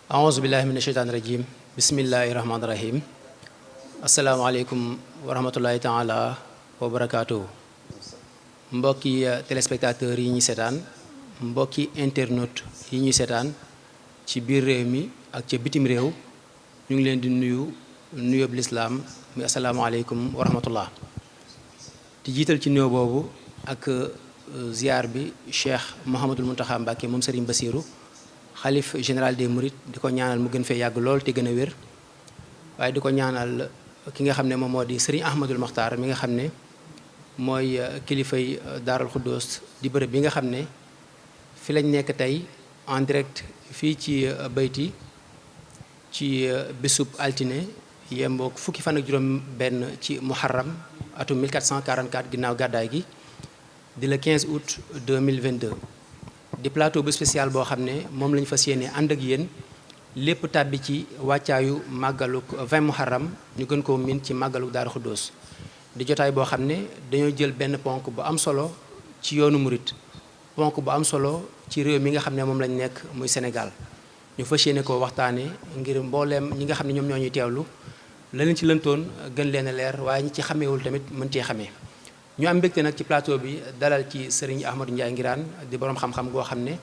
aouzu billahi mina sheytaani rajim bismillahi rahmaani rahim asalaamaaleykum wa rahmatullahi taala wa barakaatuhu mbokki téléspectateurs yi ñuy seetaan mbokki internautes yi ñuy seetaan ci biir réew mi ak ca bitim réew ñu ngi leen di nuyu nuyoob lislaam muy asalaamaaleykum wa rahmatullah di jiital ci nuyoo boobu ak ziar bi Cheikh Mouhamadul Mountakha Mbacké moom Serigne Bassirou xalif général des Mourides di ko ñaanal mu gën fee yàgg lool te gën a wér waaye di ko ñaanal ki nga xam ne moom moo di Serigne Ahmadul Makhtar mi nga xam ne mooy kilifay Daarul Xuddoos di bërëb bi nga xam ne fi lañ nekk tey en direct fii ci bayti ci bésub altine yemboog fukki fan ak juróom benn ci muharram atum 1444 ginnaaw gàddaay gi di le 15 août 2022 di plateau bu spécial boo xam ne moom lañu fas yéene ànd ak yéen lépp tàbbi ci wàccaayu màggaluk 20 muharram ñu gën koo min ci màggaluk Daaru Xuddoos di jotaay boo xam ne dañoo jël benn ponk bu am solo ci yoonu murit ponk bu am solo ci réew mi nga xam ne moom lañ nekk muy Sénégal ñu fas yéene koo waxtaane ngir mbooleem ñi nga xam ne ñoom ñoo ñuy teewlu la leen ci lëntoon gën leen a leer waaye ñi ci xameewul tamit mën cee xamee ñu am mbégte nag ci plateau bi dalal ci Serigne Ahmadou Ndiaye Nguirane di borom xam-xam goo xam ne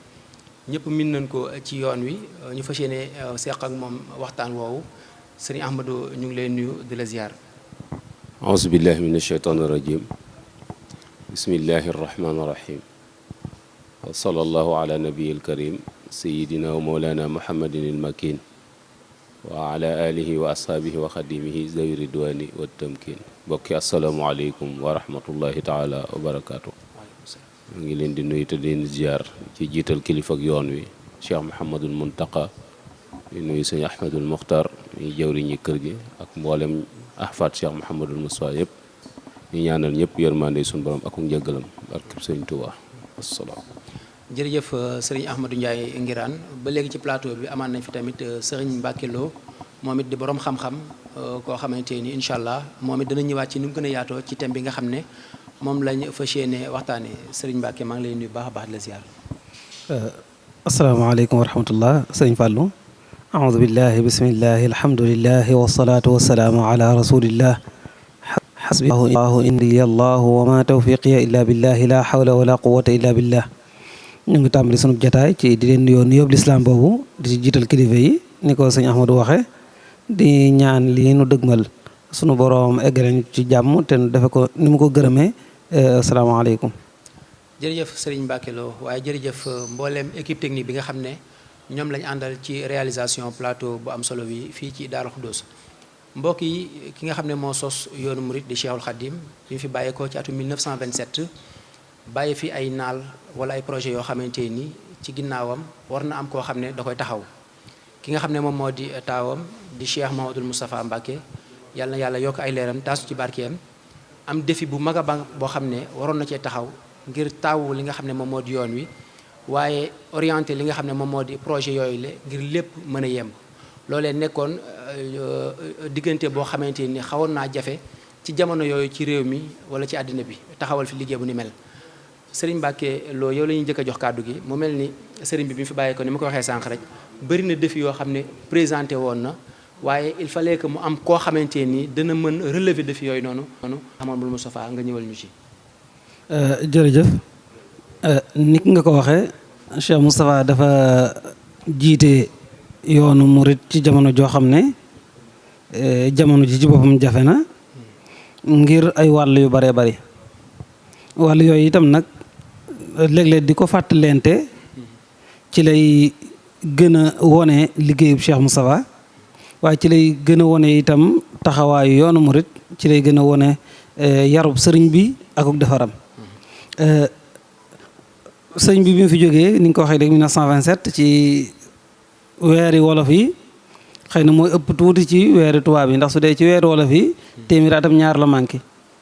ñëpp min nañ ko ci yoon wi ñu fas yéene seq ak moom waxtaan woowu Serigne Ahmadou ñu ngi lay nuyu di la ziar. auzu billahi min asheytaan irrajim bismillahi arrahmani irrahim wa sallallahu ala nabiyi alkarim sayidina wa mawlana muhammadin ilmakin wa ala alihi wa ashaabihi wa xadimihi zawi ridwani wa tamkin mbokki asalaamualeykum wa rahmatullahi taala wa barakaatu mu ngi leen di nuyu te leen ziar ci jiital kilifa ak yoon wi Cheikh Mouhamadul Muntaqa di nuyu sëñ Ahmadul Muxtar ñuy jawriñi kër gi ak mboolem ahfaat Cheikh Mouhamadul Moussa yëpp ñu ñaanal ñëpp yërmande suñu borom ak njëggalam barkeb sëñ Tuubaa asalaam. jërëjëf sëriñ Ahmadou Ndiaye Nguirane ba léegi ci plateau bi amaan nañ fi tamit sëriñ Mbacké Lo moom it di borom xam-xam koo xamante ni incha allah moom it dana ñëwaat ci ni mu gën a yaatoo ci thème bi nga xam ne moom lañ fas yéene waxtaanee sëriñ Mbacké maa ngi lay nuyu baax a baax di la ziar. asalaamaaleykum wa rahmatullah sëriñ Fallou. aoudu billahi bismillahi alhamdulillahi wasalaatu wasalaamu ala rasulillah xasbi allahu indi allahu wa ma tawfiqiya illa billahi la hawla wala quwata illa billah ñu ngi tàmbali sunu jataay ci di leen nuyoo nuyoo lislaam boobu di ci jiital kilifa yi ni ko sëñ Ahmadou waxe di ñaan lii nu dëgmal sunu boroom eggale ci jàmm te nu defe ko ni mu ko gërëmee asalaamaaleykum. jërëjëf sëriñ Mbacké Lo waaye jërëjëf mbooleem équipe technique bi nga xam ne ñoom lañ àndal ci réalisation plateau bu am solo bi fii ci Daaru Xuddoos mbokk yi ki nga xam ne moo sos yoonu murit di Cheikhul Khadim bi mu fi bàyyeekoo ci atum 1927 bàyyi fi ay naal wala ay projet yoo xamante ni ci ginnaawam war na am koo xam ne da koy taxaw ki nga xam ne moom moo di taawam di Cheikh Mouhamadoul Moustapha Mbacké yàlla na yàlla yokk ay leeram taasu ci barkeem am défi bu mag a mag boo xam ne waroon na cee taxaw ngir taawu li nga xam ne moom moo di yoon wi waaye orienté li nga xam ne moom moo di projet yooyu la ngir lépp mën a yemb loolee nekkoon diggante boo xamante ni xawoon naa jafe ci jamono yooyu ci réew mi wala ci àddina bi taxawal fi liggéey bu ni mel sëriñ Mbacké Lo yow la ñuy njëkk a jox kàddu gi mu mel ni sëriñ bi bi mu fi bàyyee ko ni ma ko waxee sànq rek bëri na défi yoo xam ne présenté woon na waaye il fallait que mu am koo xamante ni dana mën relever défi yooyu noonu Mouhamadou Moustapha nga ñëwal ñu ci. jërëjëf nit nga ko waxee Cheikh Moustapha dafa jiite yoonu murit ci jamono joo xam ne jamono ji ci boppam jafe na ngir ay wàll yu baree bari wàll yooyu itam nag léeg-léeg di ko fàttalente ci lay gën a wone liggéeyub Cheikh Moustapha waaye ci lay gën a wone itam taxawaayu yoonu murit ci lay gën a wone yarub sëriñ bi akuk defaram sëriñ bi mu fi jógee ni nga ko waxee léegi 1927 ci weeri wolof yi xëy na mooy ëpp tuuti ci weeri tubaab yi ndax su dee ci weeri wolof yi téeméeri atam ñaar la manqué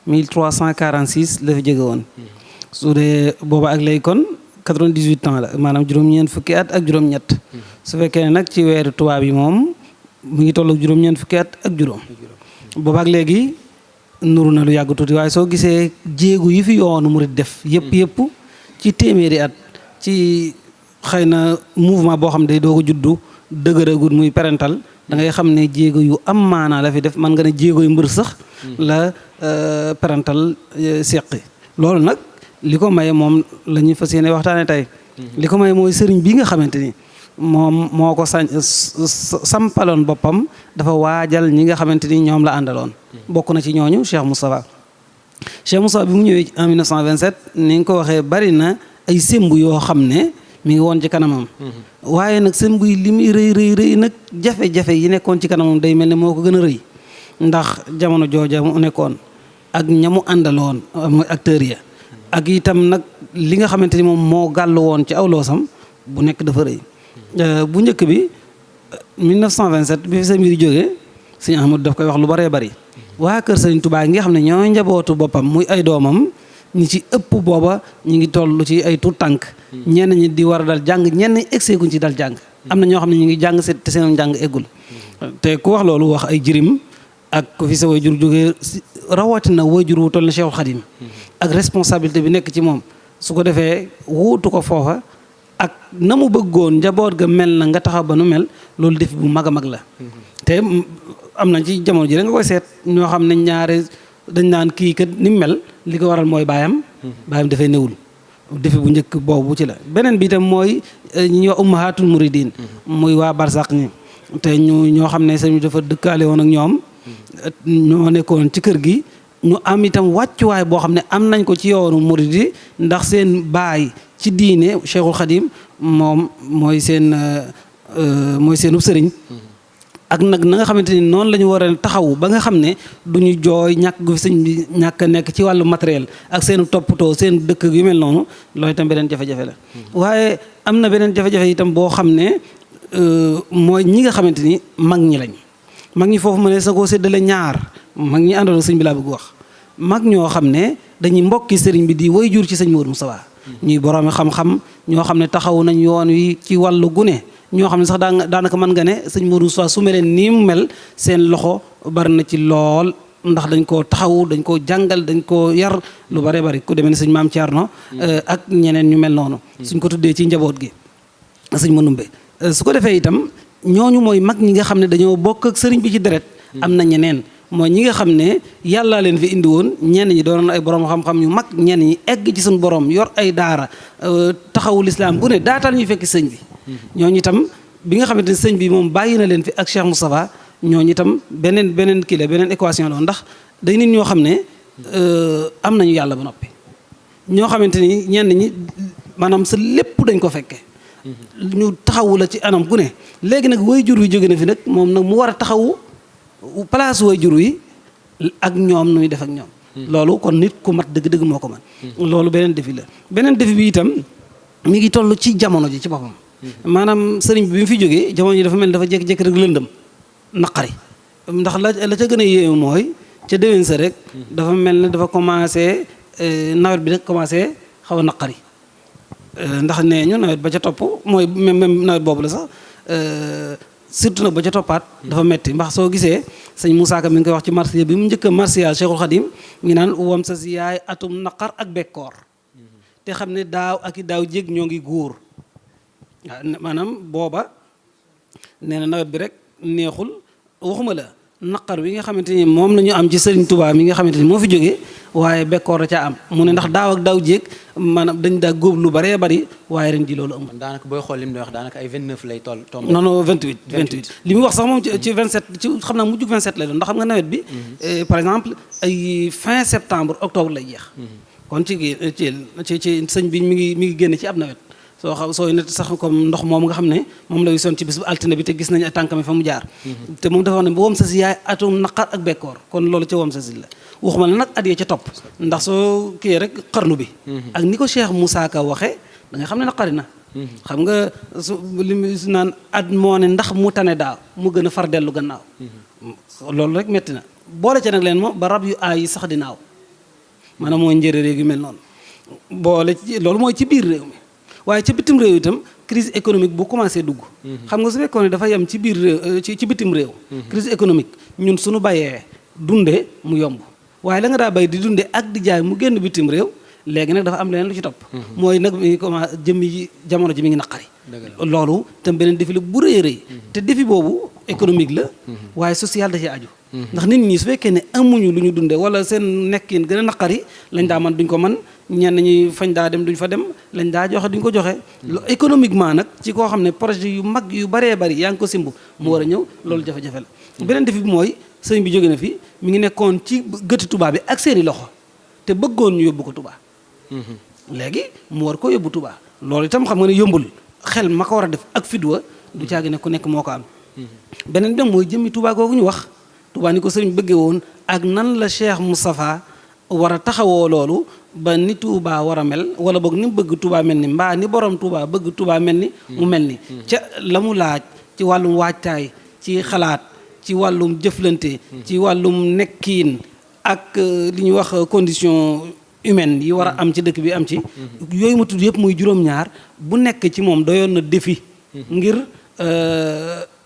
1346 la fi jóge woon su dee booba ak léegi kon 98 ans la maanaam juróom-ñeent fukki at ak juróom-ñett su fekkee ne nag ci weeri tubaab yi moom mu ngi toll ak juróom-ñeent fukki at ak juróom booba ak léegi nuru na lu yàgg tuuti waaye soo gisee jéegu yi fi yoonu murit def yëpp ci téeméeri at ci xëy na mouvement boo xam ne day doog a juddu dëgëragut muy parental da ngay xam ne jéego yu am maanaa la fi def man nga ne jéego yu mbër sax la parental seqi loolu nag li ko maye moom la ñuy fas yéene waxtaane tey li ko maye mooy sëriñ bi nga xamante ni moom moo ko sampaloon boppam dafa waajal ñi nga xamante ni ñoom la àndaloon bokk na ci ñooñu Cheikh Moustapha bi mu ñëwee en 1927 ni nga ko waxee bari na ay sémb yoo xam ne mi ngi woon ci kanamam waaye nag sémb yi li muy rëy nag jafe-jafe yi nekkoon ci kanamam day mel ne moo ko gën a rëy ndax jamono jooja mu nekkoon ak ñamu àndaloon mooy acteurs ya ak itam nag li nga xamante ni moom moo gàll woon ci aw loosam bu nekk dafa rëy bu njëkk bi 1927 bi fi sa mbir jógee sëñ Ahmadu daf koy wax lu bëree bëri waa kër Sëriñ Tuubaa ngi xam ne ñoo njabootu boppam muy ay doomam ñi ci ëpp booba ñu ngi toll ci ay tuut tànk ñenn ñi di war a dal jàng ñenn egseeguñ ci dal jàng am na ñoo xam ne ñu ngi jàng te seen jàng eggul te ku wax loolu wax ay jirim ak ku fi sa waajur jógee rawatina waajur wu toll na Cheikhul Khadim ak responsabilité bi nekk ci moom su ko defee wuutu ko foofa ak na mu bëggoon njaboot ga mel na nga taxaw ba nu mel loolu def bu mag a mag la te am na ci jamono ji rek nga koy seet ñoo xam ne ñaare dañ naan kii kat ni mu mel li ko waral mooy baayam dafay newul defi bu njëkk boobu ci la beneen bi itam mooy ñi ñuy wax ummahatul muridin muy waa barsaq ñi te ñoo xam ne sëñ dafa dëkkaale woon ak ñoom ñoo nekkoon ci kër gi ñu am itam wàccuwaay boo xam ne am nañ ko ci yoonu murid yi ndax seen baay ci diine Cheikhul Khadim moom mooy seenub sëriñ ak nag na nga xamante ni noonu la ñu war a taxaw ba nga xam ne du ñu jooy ñàkk gu fi sëñ bi ñàkk a nekk ci wàllu matériel ak seen toppatoo seen dëkk yu mel noonu loolu itam beneen jafe-jafe la waaye am na beneen jafe-jafe itam boo xam ne mooy ñi nga xamante ni mag ñi lañ mag ñi foofu ma ne sa koo séddale ñaar mag ñi àndoon ak sëñ bi laa bëgg wax mag ñoo xam ne dañuy mbokki sëriñ bi di way jur ci sëñ Modou Moustapha ñuy boroomi xam-xam ñoo xam ne taxaw nañ yoon wi ci wàllu gune ñoo xam ne sax daanaka mën nga ne sëñ Modou Moustapha su meleen nii mu mel seen loxo bari na ci lool ndax dañ koo taxaw dañ koo jàngal dañ koo yar lu bare bari ku demee ne sëñ Maam Thierno ak ñeneen ñu mel noonu suñ ko tuddee ci njaboot gi sëñ Manumbe su ko defee itam ñooñu mooy mag ñi nga xam ne dañoo bokk ak sëriñ bi ci deret am na ñeneen mooy ñi nga xam ne yàllaa leen fi indi woon ñenn ñi doonoon ay borom xam-xam ñu mag ñenn ñi egg ci suñu borom yor ay daara taxawu lislaam bu ne daatal ñu fekk sëñ bi ñooñu itam bi nga xamante ne sëñ bi moom bàyyi na leen fi ak Cheikh Moustapha ñooñu itam beneen kii la beneen équation la ndax day nit ñoo xam ne am nañu yàlla ba noppi ñoo xamante ni ñenn ñi maanaam sa lépp dañ ko fekke ñu taxawu la ci anam gu ne léegi nag waajur wi jóge na fi nag moom nag mu war a taxawu place waajur wi ak ñoom nuy def ak ñoom loolu kon nit ku mat dëgg-dëgg moo ko man loolu beneen défi la beneen défi bi itam mi ngi toll ci jamono ji ci boppam maanaam sëriñ bi mu fi jógee jamono ji dafa mel dafa jékki-jékki rek lëndëm naqari ndax la ca gën a yéeme mooy ca déwén sa rek dafa mel ne dafa commencé nawet bi rek commencé xaw a naqari ndax nee ñu nawet ba ca topp mooy même nawet boobu la sax surtout nag ba ca toppaat dafa metti ndax soo gisee sëñ Moussa Ka mi ngi koy wax ci marsiya bi mu njëkk a marsiya Cheikhul Khadim mi ngi naan wam sa si yaay atum naqar ak bekkoor te xam ne daaw ak i daaw jéeg ñoo ngi góor waaw maanaam booba nee na nawet bi rek neexul waxuma la naqar wi nga xamante ni moom la ñu am ci Sëriñ Tuubaa mi nga xamante ni moo fi jógee waaye bekkoor da caa am mu ne ndax daaw ak daaw jéeg maanaam dañ daa góob lu baree bari waaye ren ji loolu amul. daanaka booy xool li mu doon wax daanaka ay 29 lay toll. non non 28 li mu wax sax moom ci 27 ci xam naa mujjug 27 lay doon ndax xam nga nawet bi. par exemple ay fin septembre octobre lay jeex. kon ci sëñ bi mi ngi génn ci ab nawet. sooy net sax comme ndox moom nga xam ne moom lay son ci bis bu altine bi te gis nañu tànkami fa mu jaar te moom dafa wax ne ba wam sa si yaay atum naqar ak bekkoor kon loolu ca wam sa si la waxuma la nag at yee ca topp ndax soo kii rek xarnu bi ak ni ko Cheikh Moussa Ka waxe da nga xam ne naqari na xam nga li mu su naan at moo ne ndax mu tane daaw mu gën a far dellu gannaaw loolu rek metti na boole ca nag leen moom ba rab yu aay yi sax di naaw maanaam mooy njëriñ yu mel noonu boole ci loolu mooy ci biir réew mi waaye ca bitim réew itam crise économique bu commencé dugg xam nga su fekkoon ne dafa yem ci biir réew ci bitim réew crise économique ñun suñu bayee dundee mu yomb waaye la nga daa bay di dundee ak di jaay mu génn bitim réew léegi nag dafa am leneen lu ci topp mooy nag mi ngi commencé jëmmi jamono ji mi ngi naqari loolu tam beneen défi la bu rëy rëy te défi boobu économique la waaye social da ci aju ndax nit ñi su fekkee ne amuñu lu ñu dundee wala seen nekkin gën a naqari lañ daa man duñ ko man ñenn ñi fañ daa dem duñ fa dem lañ daa joxe duñ ko joxe économiquement nag ci koo xam ne projet yu mag yu baree bari yaa ngi ko simb mu war a ñëw loolu jafe-jafe la beneen défi bi mooy sëñ bi jóge na fi mi ngi nekkoon ci gëti Touba bi ak seeni loxo te bëggoon ñu yóbbu ko Touba léegi mu war ko yóbbu Touba loolu itam xam nga ne yombul xel ma ko war a def ak fidwa du caagi ne ku nekk moo ko am beneen dem mooy jëmmi Touba googu ñu wax Touba ni ko sëriñ bëggee woon ak nan la Cheikh Moustapha war a taxawoo loolu ba ni Touba war a mel wala boog ni mu bëgg Touba mel ni mbaa ni borom Touba bëgg Touba mel ni mu mel ni ca la mu laaj ci wàllum waajtaay ci xalaat ci wàllum jëflante ci wàllum nekkiin ak li ñuy wax condition humaine yi war a am ci dëkk bi am ci yooyu ma tudd yëpp muy juróom-ñaar bu nekk ci moom doyoon na défi ngir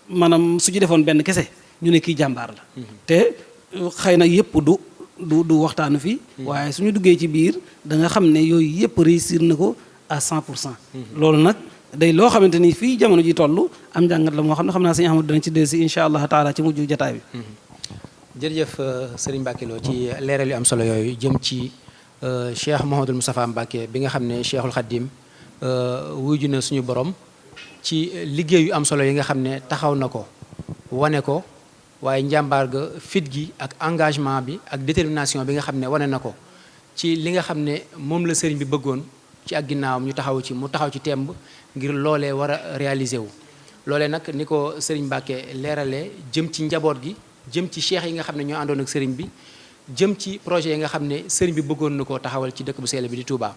maanaam su ci defoon benn kese ñu ne kii jàmbaar la te xëy na yëpp du waxtaanu fii waaye suñu duggee ci biir da nga xam ne yooyu yëpp réussir na ko à 100% loolu nag day loo xamante ni fii jamono ji toll am njàngat la moo xam ne xam naa sëñ Ahmadu dana ci dellusi incha allah taala ci mujj jataay bi jërëjëf Serigne Mbacke Lo ci leeral yu am solo yooyu jëm ci Cheikh Mouhamadul Moustapha Mbacke bi nga xam ne Cheikhul Khadim wuyu na suñu borom ci liggéey yu am solo yi nga xam ne taxaw na ko wane ko waaye njàmbaar ga fit gi ak engagement bi ak détermination bi nga xam ne wane na ko ci li nga xam ne moom la sëriñ bi bëggoon ci ak ginnaawam ñu taxaw ci mu taxaw ci temb ngir loolee war a réaliser wu loolee nag ni ko sëriñ Mbacke leeralee jëm ci njaboot gi jëm ci cheikh yi nga xam ne ñoo àndoon ak sëriñ bi jëm ci projet yi nga xam ne sëriñ bi bëggoon na koo taxawal ci dëkk bu sell bi di Touba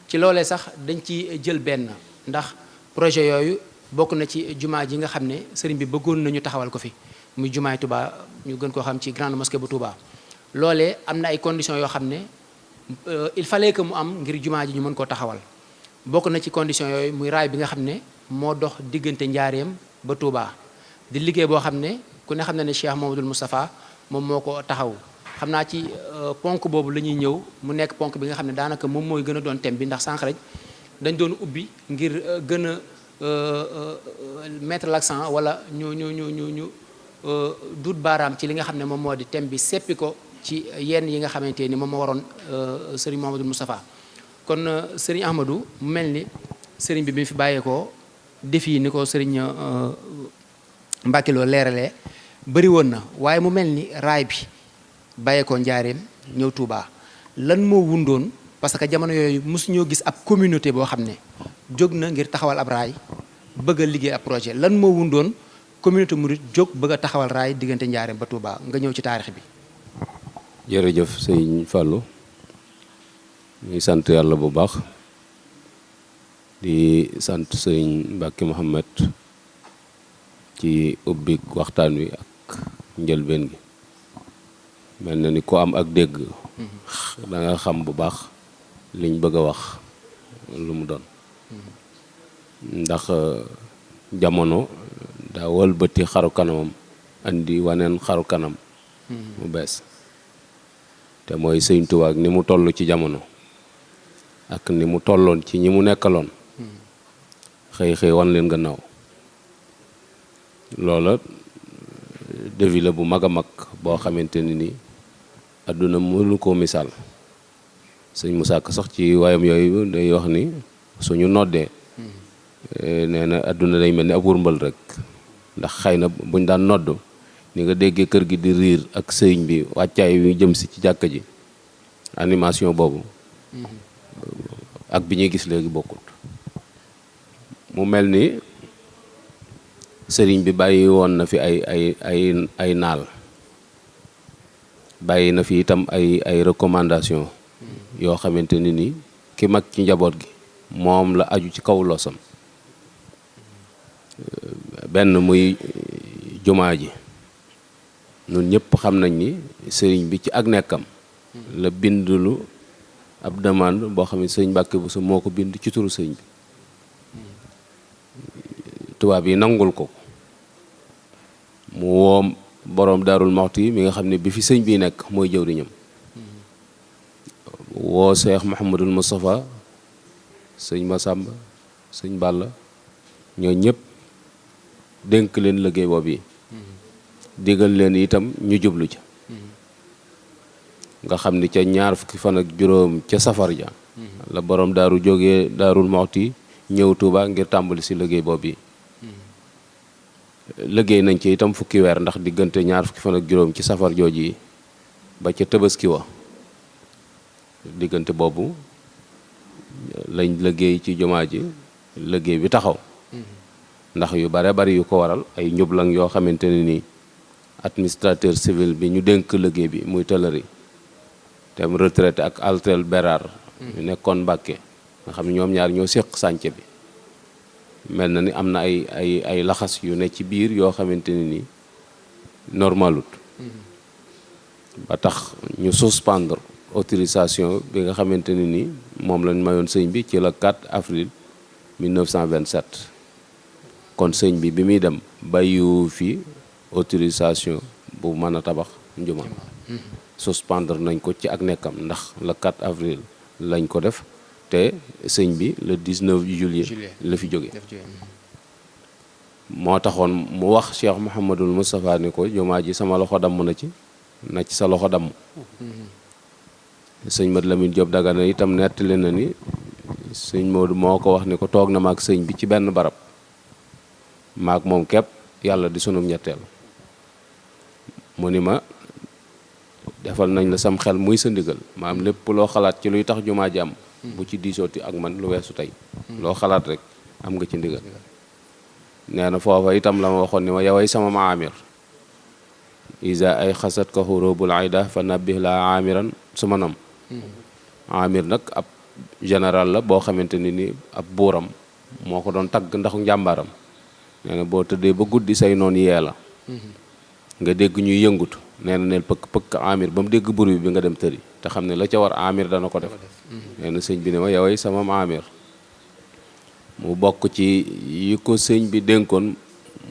ci loolee sax dañ ci jël benn ndax projet yooyu bokk na ci jumaa ji nga xam ne sëriñ bi bëggoon nañu taxawal ko fi muy jumaay Touba ñu gën koo xam ci grande mosquée bu Touba loolee am na ay conditions yoo xam ne il fallait que mu am ngir jumaa ji ñu mën koo taxawal bokk na ci conditions yooyu muy raay bi nga xam ne moo dox diggante Njaareem ba Touba di liggéey boo xam ne ku ne xam ne ne Cheikh Mouhamadoul Moustapha moom moo ko taxaw xam naa ci ponk boobu la ñuy ñëw mu nekk ponk bi nga xam ne daanaka moom mooy gën a doon thème bi ndax sànq rek dañ doon ubbi ngir gën a mettre l'accent wala ñu duut baaraam ci li nga xam ne moom moo di thème bi seppi ko ci yenn yi nga xamante ni moom moo waroon Serigne Mouhamadoul Moustapha kon Serigne Ahmadou mu mel ni Serigne bi fi bàyyeekoo défi yi ni ko Serigne Mbacke Lo leeralee bëri woon na waaye mu mel ni raay bi bàyyeekoo Njaareem ñëw Touba lan moo wundoon parce que jamono yooyu mosu ñoo gis ab communauté boo xam ne jóg na ngir taxawal ab raay bëgg a liggéey ab projet lan moo wundoon communauté murid jóg bëgg a taxawal raay diggante Njaareem ba Touba nga ñëw ci taarix bi. jërëjëf sëñ Fallou ñuy sant yàlla bu baax di sant sëñ Mbacke Mouhamed ci ubbi waxtaan wi ak njëlbeen gi mel na ni ko am ak dégg da nga xam bu baax liñ bëgg a wax lu mu doon ndax jamono daa wëlbati xaru kanamam andi waneen xaru kanam mu bees te mooy sëñ Tuubaa ak ni mu toll ci jamono ak ni mu tolloon ci ñi mu nekkaloon xëy wan leen gannaaw loola défi la bu mag a mag boo xamante ni àdduna mënu koo misaal sëñ Musaa Ka sax ci waayam yooyu day wax ni suñu noddee nee na àdduna day mel ni ab wërmbal rek ndax xëy na buñ daan nodd ni nga déggee kër gi di riir ak sëñ bi wàccaay yu jëm si ci jàkka ji animation boobu ak bi ñuy gis léegi bokkut mu mel ni sëriñ bi bàyyi woon na fi ay naal bàyyi na fi itam ay recommandation yoo xamante ni ki mag ci njaboot gi moom la aju ci kaw loosam benn muy jumaa ji ñun ñëpp xam nañ ni sëriñ bi ci ak nekkam la bindulu ab demande boo xam ne sëriñ Mbàkke Buso moo ko bind ci turu sëriñ bi tubaab yi nangul ko mu woo boroom Daarul Muxti mi nga xam ne bi fi sëñ bi nekk mooy jëwriñam woo Cheikh Mouhamadoul Moustapha sëñ Massamba sëñ Balla ñoo ñëpp dénk leen liggéey boobu yi digal leen itam ñu jublu ca nga xam ni ca ñaar fukki fan ak juróom ca safar ja la borom daaru jógee Daarul Muxti ñëw Tuuba ngir tàmbali si liggéey boobu yi liggéey nañ ci itam fukki weer ndax diggante ñaar fukki fan ak juróom ci safar jooju yi ba ca Tabaski wa diggante boobu lañ liggéey ci jumaa ji liggéey bi taxaw ndax yu bare bari yu ko waral ay njublang yoo xamante ne nii administrateur civil bi ñu dénk liggéey bi muy tëlëri te mu retraité ak Altel Bérard ñu nekkoon Mbàkke nga xam ne ñoom ñaar ñoo séq sànce bi mel na ni am na ay laxas yu ne ci biir yoo xamante ne nii normalut ba tax ñu suspendre autorisation bi nga xamante ne nii moom lañ mayoon sëñ bi ci la 4 avril 1927 kon sëñ bi muy dem bàyyiwu fi autorisation bu mën a tabax njuma suspendre nañ ko ci ak nekkam ndax le 4 avril lañ ko def te sëñ bi le 19 juillet la fi jóge moo taxoon mu wax Cheikh Mouhamadul Moustapha ni ko jumaa ji sama loxo damm na ci sa loxo damm sëñ Mat Lamine Diop Dagana itam nettali na ni sëñ Modou moo ko wax ni ko toog na maag sëñ bi ci benn barab maag moom képp yàlla di sunum ñetteel mu ni ma defal nañ la sam xel muy sa ndigal maam lépp loo xalaat ci luy tax jumaa ji am bu ci diisooti ak man lu weesu tey loo xalaat rek am nga ci ndigal nee na foofa itam la ma waxoon ni ma yaway sama maamir isa ay xasat ka xurubul ayda fa nabbih la amiran su ma nam amir nag ab général la boo xamante ni ab buuram moo ko doon tagg ndax njàmbaaram nee na boo tëddee ba guddi say noonu yee la nga dégg ñuy yëngutu nee na neel pëkk amir ba mu dégg bruit bi nga dem tëri te xam ne la ca war amir dana ko def nee na sëñ bi ne ma yoway sama amir mu bokk ci yi ko sëñ bi dénkoon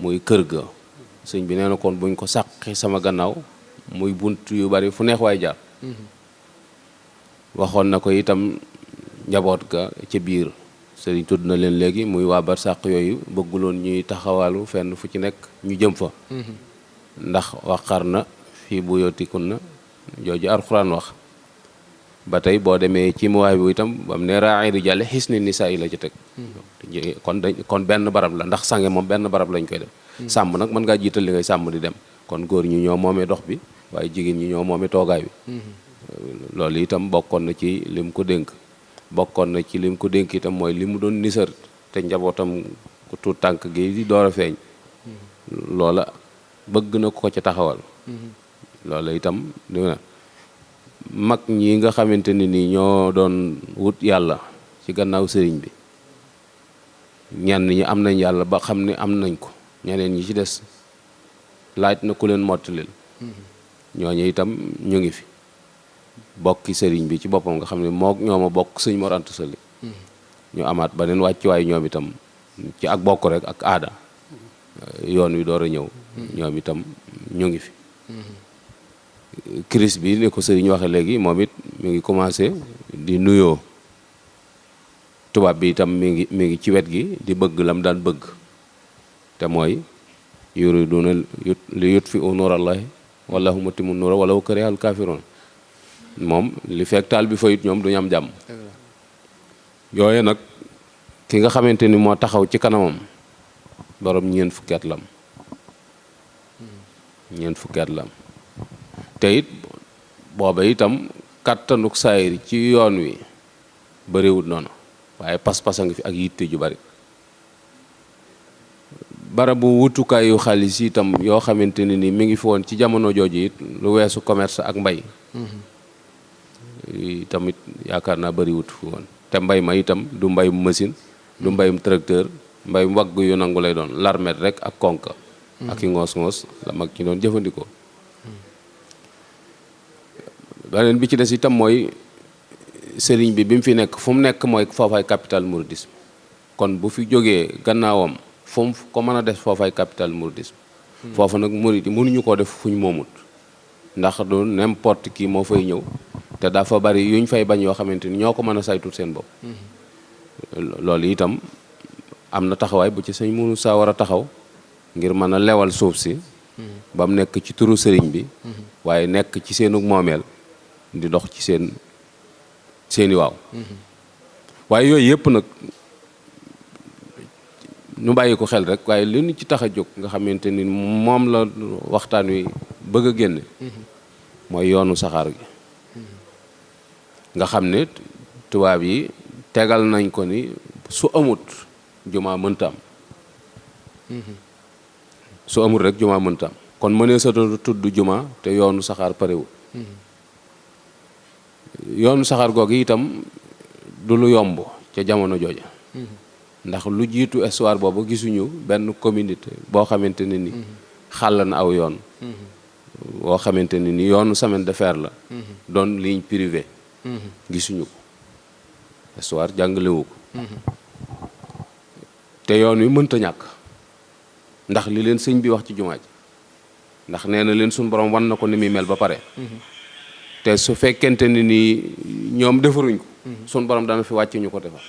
muy kër ga sëñ bi nee na kon buñ ko sàqi sama gannaaw muy bunt yu bari fu neex waay jaar waxoon na ko itam njaboot ga ca biir sëriñ tudd na leen léegi muy waa barsàq yooyu bëgguloon ñuy taxawalu fenn fu ci nekk ñu jëm fa ndax waqar na fii bu yootikun na jooju alxuraan wax ba tey boo demee ci mu waay bu itam bam ne raay rijaale xis ni nisaa yi la ci teg kon benn barab la ndax sange moom benn barab lañ koy def sàmm nag mën ngaa jiital li ngay sàmm di dem kon góor ñi ñoo moomee dox bi waaye jigéen ñi ñoo moomee toogaay bi loolu itam bokkoon na ci lim ko dénk bokkoon na ci lim ko dénk itam mooy li mu doon nisar te njabootam ku tuut tànk gi di door a feeñ loola bëgg na ko ca taxawal loola itam dina mag ñi nga xamante ni nii ñoo doon wut yàlla ci gannaaw sëriñ bi ñenn ñi am nañ yàlla ba xam ne am nañ ko ñeneen ñi ci des laaj na ku leen mottalil ñooñu itam ñu ngi fi bokki sëriñ bi ci boppam nga xam ne moo ñooma bokk sëñ Mor Anta Sali ñu amaat beneen wàccuwaay ñoom itam ci ak bokk rek ak aada yoon wi door a ñëw ñoom itam ñu ngi fi crise bi ni ko sëriñ waxe léegi moom it mi ngi commencé di nuyoo tubaab bi itam mi ngi ci wet gi di bëgg lam daan bëgg te mooy yuriduna li yutfi'u nuurallahi wallahu mutimmu nuura walaw karihal kaafiruun moom li fekk taal bi fayut ñoom duñu am jàmm yooye nag ki nga xamante ni moo taxaw ci kanamam borom ñeent fukki at lam te it booba itam kàttanuk saayir ci yoon wi bariwul noonu waaye pas-pas a ngi fi ak yitte ju bari barabu wutukaayu xaalis itam yoo xamante ne ni mi ngi fi woon ci jamono jooju it lu weesu commerce ak mbay tamit yaakaar naa bariwut fi woon te mbay ma itam du mbayum machine du mbayum tracteur mbayum wagg yu nangu lay doon larmet rek ak konka ak i ngoos-ngoos la mag ñi doon jëfandikoo beneen bi ci des itam mooy sëriñ bi mu fi nekk fu mu nekk mooy foofaay capital mouridisme kon bu fi jógee gannaawam fu mu ko mën a def foofaay capital mouridisme foofu nag murid yi mënuñu koo def fu ñu moomut ndax du n'importe qui moo fay ñëw te dafa bari yuñ fay bañ yoo xamante ni ñoo ko mën a saytul seen bopp loolu itam am na taxawaay bu ci sëñ Moussa war a taxaw ngir mën a lewal suuf si ba mu nekk ci turu sëriñ bi waaye nekk ci seenu moomeel di dox ci seeni waaw waaye yooyu yëpp nag ñu bàyyi ko xel rek waaye li ñu ci tax a jóg nga xamante ni moom la waxtaan wi bëgg a génne mooy yoonu saxaar gi nga xam ne tubaab yi tegal nañ ko ni su amut jumaa mënta am su amut rek jumaa mënta am kon mënee sa tudd jumaa te yoonu saxaar parewul yoonu saxaar googu itam du lu yomb ca jamono jooja ndax lu jiitu histoire boobu gisuñu benn communauté boo xamante ne ni xàll na aw yoon boo xamante ne ni yoonu chemin de fer la doon ligne privée gisuñu ko histoire jàngalewu ko te yoon wi mënta ñàkk ndax li leen sëñ bi wax ci jumaa ji ndax nee na leen suñu borom wan na ko ni muy mel ba pare te su fekkente ni nii ñoom defaruñ ko suñu borom dana fi wàcc ñu ko defar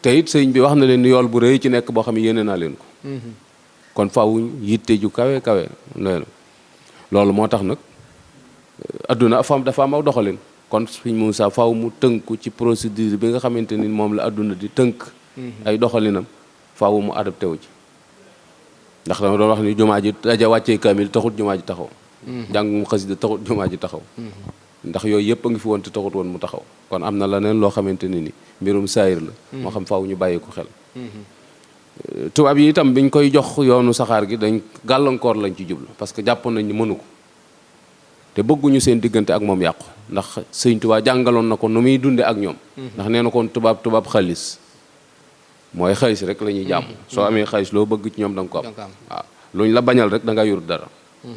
te it sëñ bi wax na leen ni yool bu rëy ci nekk boo xam ne yéene naa leen ko kon fawuñ yitte ju kawe kawe loolu moo tax nag adduna dafa am aw doxalin kon sëñ Moussa faw mu tënku ci procédure bi nga xamante ni moom la adduna di tënk ay doxalinam faw mu adapté wu ci ndax dama doon wax ni jumaa ji daja wàccee kaamil taxut jumaa ji taxaw jàngum xasida taxut jumaa ji taxaw ndax yooyu yëpp a ngi fi woon te taxut woon mu taxaw kon am na leneen loo xamante ni mbirum saayir la moo xam faaw ñu bàyyi ko xel tubaab yi itam biñ koy jox yoonu saxaar gi dañ gàllankoor lañ ci jublu parce que jàppoon nañ ni mënu ko te bëgguñu seen diggante ak moom yàqu ndax sëñ Tuubaa jàngaloon na ko nu muy dunde ak ñoom ndax nee na koon tubaab xaalis mooy xaalis rek la ñuy jàmm soo amee xaalis loo bëgg ci ñoom da nga ko am waaw luñ la bañal rek da nga yor dara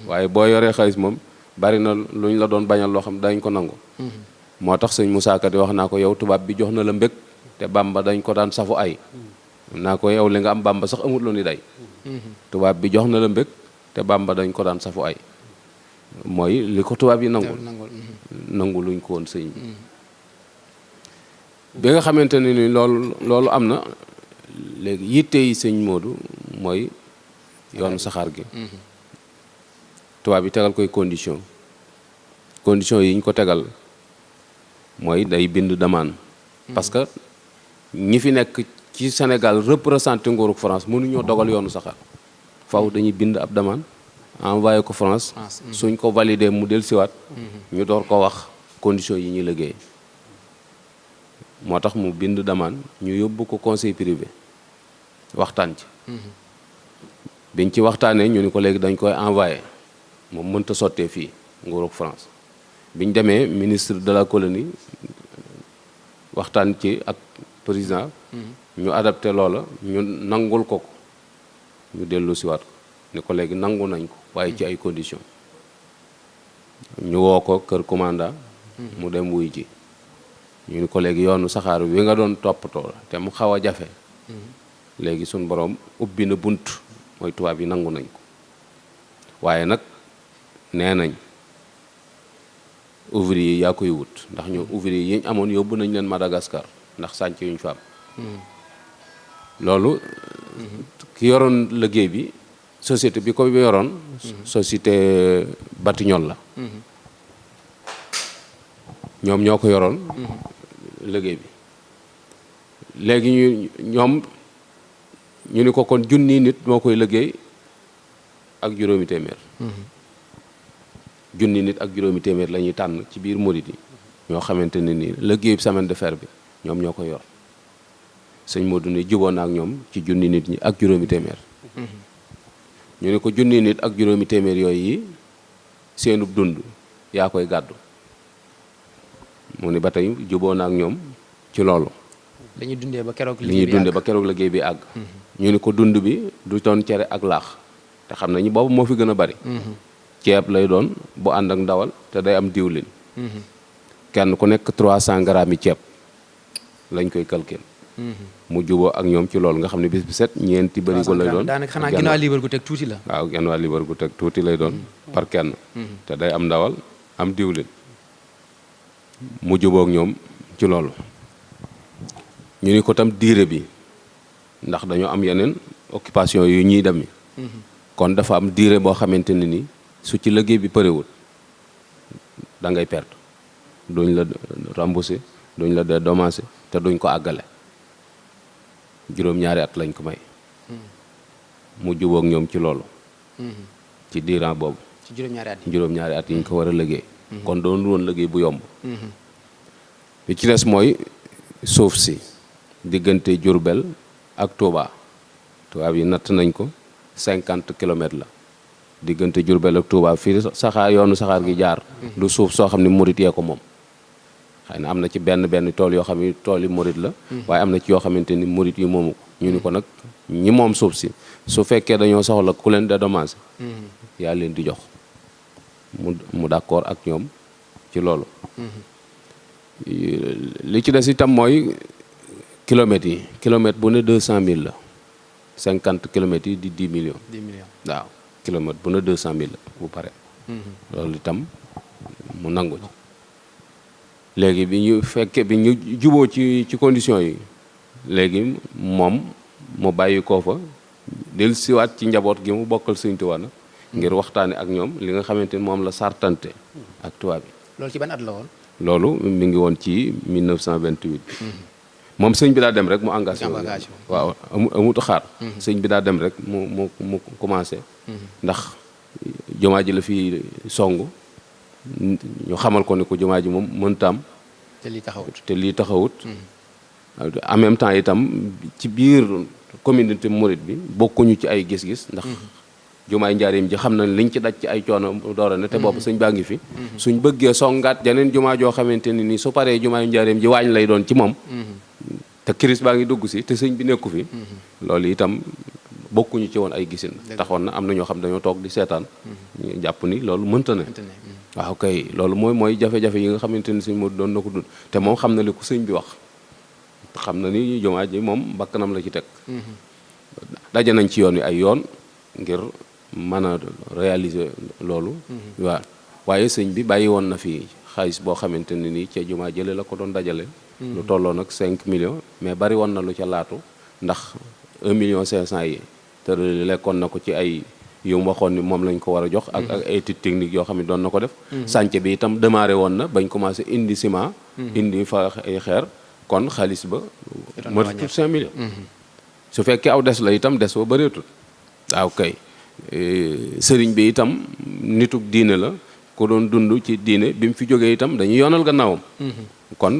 waaye boo yoree xaalis moom bari na luñ la doon bañal loo xam dañ ko nangu moo tax sëñ Moussa Ka di wax naa ko yow tubaab bi jox na la mbég te Bàmba dañ ko daan safu ay naa ko yow li nga am Bàmba sax amut lu ni day tubaab bi jox na la mbég te Bàmba dañ ko daan safu ay mooy li ko tubaab yi nangu luñ ko woon sëñ bi nga xamante ne ni loolu am na léegi yitte yi sëñ Modou mooy yoonu saxaar gi tubaab yi tegal koy condition yi ñu ko tegal mooy day bind demande parce que ñi fi nekk ci Sénégal représenté nguurug France mënuñoo dogal yoonu saxaar faw dañuy bind ab demande envoyé ko France suñ ko validé mu del siwaat ñu door ko wax condition yi ñuy liggéey moo tax mu bind demande ñu yóbbu ko conseil privé waxtaan ci biñ ci waxtaanee ñu ni ko léegi dañ koy envoyé moom mënta sottee fii nguurug France biñ demee ministre de la colonie waxtaan ci ak président ñu adapté loola ñu nangul ko ñu dellu siwaat ko ni ko léegi nangu nañ ko waaye ci ay conditions ñu woo ko kër commandant mu dem wuy ji ñu ni ko léegi yoonu saxaar wi nga doon toppatoo te mu xaw a jafe léegi suñ borom ubbi na bunt mooy tubaab yi nangu nañ ko waaye nag nee nañ ouvrier yi yaa koy wut ndax ñu ouvrier yi ñu amoon yóbbu nañ leen Madagascar ndax sànc yuñ fa am loolu ki yoroon liggéey bi société bi ko yoroon société Batignolles la ñoom ñoo ko yoroon liggéey bi léegi ñu ni ko kon junni nit moo koy liggéey ak juróomi téeméer junni nit ak juróomi téeméer la ñuy tànn ci biir murit yi ñoo xamante ne ni liggéeyu chemin de fer bi ñoom ñoo ko yor sëñ Modou ni juboon na ak ñoom ci junni nit ñi ak juróomi téeméer ñu ne ko junni nit ak juróomi téeméer yooyu yi seenub dund yaa koy gàddu mu ni ba tey juboo na ak ñoom ci loolu li ñuy dundee ba keroog liggéey bi àgg ñu ni ko dund bi du doon cere ak laax te xam nañu boobu moo fi gën a bari ceeb lay doon bu ànd ak ndawal te day am diwlin kenn ku nekk 300 grammes yi ceeb lañ koy calculer mu juboo ak ñoom ci loolu nga xam ne bis bi set ñeenti barigo lay doon daanaka xanaa ginnaaw liibar gu teg tuuti la waaw ginnaaw liibar gu teg tuuti lay doon par kenn te day am ndawal am diwlin mu juboo ak ñoom ci loolu ñu ni ko tam diire bi ndax dañoo am yeneen occupation yu ñuy dem kon dafa am durée boo xamante ne ni su ci liggéey bi përewul da ngay perte duñ la rembourser duñ la dédommager te duñ ko àggale juróom-ñaari at lañ ko may mu jubóog ñoom ci loolu ci diiran boobu ci juróom-ñaari at yi ñu ko war a liggéey kon doon woon liggéey bu yomb li ci des mooy suuf si diggante Diourbel ak Touba tubaab yi natt nañ ko 50 kilomètres la diggante Diourbel ak Touba fii saxaar yoonu saxaar gi jaar du suuf soo xam ne murit yee ko moom xëy na am na ci benn tool yoo xam ne tool yi murit la waaye am na ci yoo xamante ni murit yi moomu ko ñu ni ko nag ñi moom suuf si su fekkee dañoo soxla ku leen dédommagé yaa leen di jox mu d'accord ak ñoom ci loolu li ci des itam mooy kilomètre bu ne 200 000 la 50 kilomètres yi di 10 millions waaw kilomètre bu ne 200 000 la bu pare loolu itam mu nangu ci léegi bi ñu juboo ci conditions yi léegi moom mu bàyyi koo fa del siwaat ci njaboot gi mu bokkal Sëñ Tuubaa nag ngir waxtaane ak ñoom li nga xamante ni moom la sartante ak tubaab bi. loolu ci ban at la woon. loolu mi ngi woon ci 1928. moom sëñ bi daa dem rek mu engagé waaw amut xaar. sëñ bi daa dem rek mu commencé. ndax jumaa ji la fi song ñu xamal ko ne ko jumaa ji moom mënta am. te lii taxawut. en même temps itam ci biir communauté mouride bi bokkuñu ci ay gis-gis ndax. jumaay njaareem ji xam nañ liñ ci daj ci ay coono doora ne te boobu sëñ baa ngi fi. suñ bëggee songaat janeen jumaa joo xamante ni nii su paree jumaay njaareem ji waañ lay doon ci moom. te kiris baa ngi dugg si te sëñ bi nekku fi. loolu itam bokkuñu ci woon ay gisin taxoon na am na ñoo xam dañoo toog di seetaan. ñu jàpp ni loolu mënta ne. waaw kay loolu mooy jafe-jafe yi nga xamante ni sëñ moo doon na ko dund te moom xam na li ko sëñ bi wax. xam na ni jumaa ji moom bakkanam la ci teg. daje nañ ci yoon wi ay yoon ngir mën a réaliser loolu. waaw waaye sëñ bi bàyyi woon na fi xaalis boo xamante ne nii ca jumaa jële la ko doon dajale. lu tolloo nag 5 millions mais bari woon na lu ca laatu ndax 1,5 million yi te lekkoon na ko ci ay yu mu waxoon ni moom lañ ko war a jox. ak étude technique yoo xam ne doon na ko def. chantier bi itam démarré woon na bañ commencé indi ciment. indi fa ay xeer kon xaalis ba. motul 5 millions. su fekkee aw des la itam des ba bëreetul. waaw kay. sëriñ bi itam nituk diine la ku doon dund ci diine bi mu fi jógee itam dañuy yoonal gannaawam. kon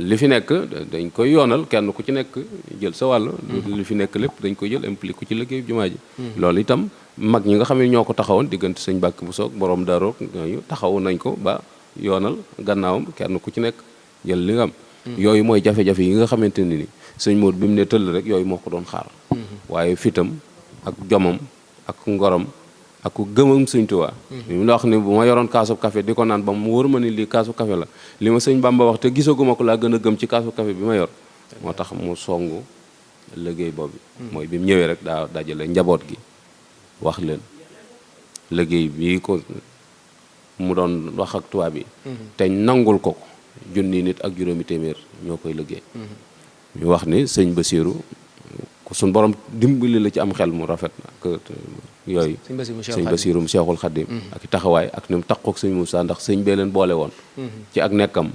li fi nekk dañ koy yoonal kenn ku ci nekk jël sa wàll. li fi nekk lépp dañ koy jël impliqué ci liggéey jumaa ji. loolu itam mag ñi nga xam ne ñoo ko taxawoon diggante sëñ Mbàkke bu soog borom Daaru ñooñu taxawu nañ ko ba yoonal gannaawam kenn ku ci nekk jël li nga am. yooyu mooy jafe-jafe yi nga xamante ne ni sëñ Mour bi mu ne tëll rek yooyu moo ko doon xaar. waaye fitam ak jomam. ak ngorom ak gëmam sëñ Tuubaa li mu la wax ni bu ma yoroon kaasu café di ko naan ba mu wóor ma ni lii kaasu café la li ma sëñ Bamba wax te gisaguma ko laa gën a gëm ci kaasu café bi ma yor moo tax mu songu liggéey boobu mooy bi mu ñëwee rek daa dajale njaboot gi wax leen liggéey bii ko mu doon wax ak tubaab bi te nangul ko junni nit ak juróomi téeméer ñoo koy liggéey ñu wax ni sëñ Basiiru suñ borom dimbali la ci am xel mu rafet ak yooyu sëñ Basiiru mu Seexul Xaddim ak taxawaay ak ni mu takkook sëñ Moussa ndax sëñ bee leen boole woon ci ak nekkam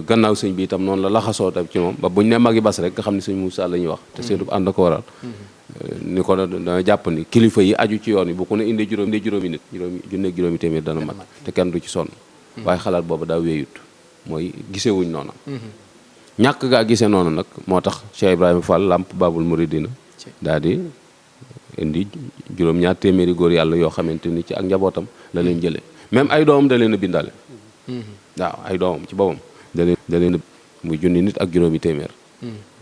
gannaaw sëñ bi itam noonu la laxasoo tam ci moom ba buñ ne magi bas rek nga xam ne sëñ Moussa la ñuy wax te seenu ànd ko waral ni ko dana jàpp ni kilifa yi aju ci yoon yi bu ku ne indee juróomi nit juróomi téeméer dana mat te kenn du ci sonn waaye xalaat boobu daa wéyut mooy gisewuñ noona ñàkk gaa gisee noonu nag moo tax Cheikh Ibrahima Fall Lamp Babul Mouridina daal di indi juróom-ñaar téeméeri góor yàlla yoo xamante ni ci ak njabootam la leen jëlee même ay doomam da leen a bindaale waaw ay doomam ci boppam da leen muy junni nit ak juróomi téeméer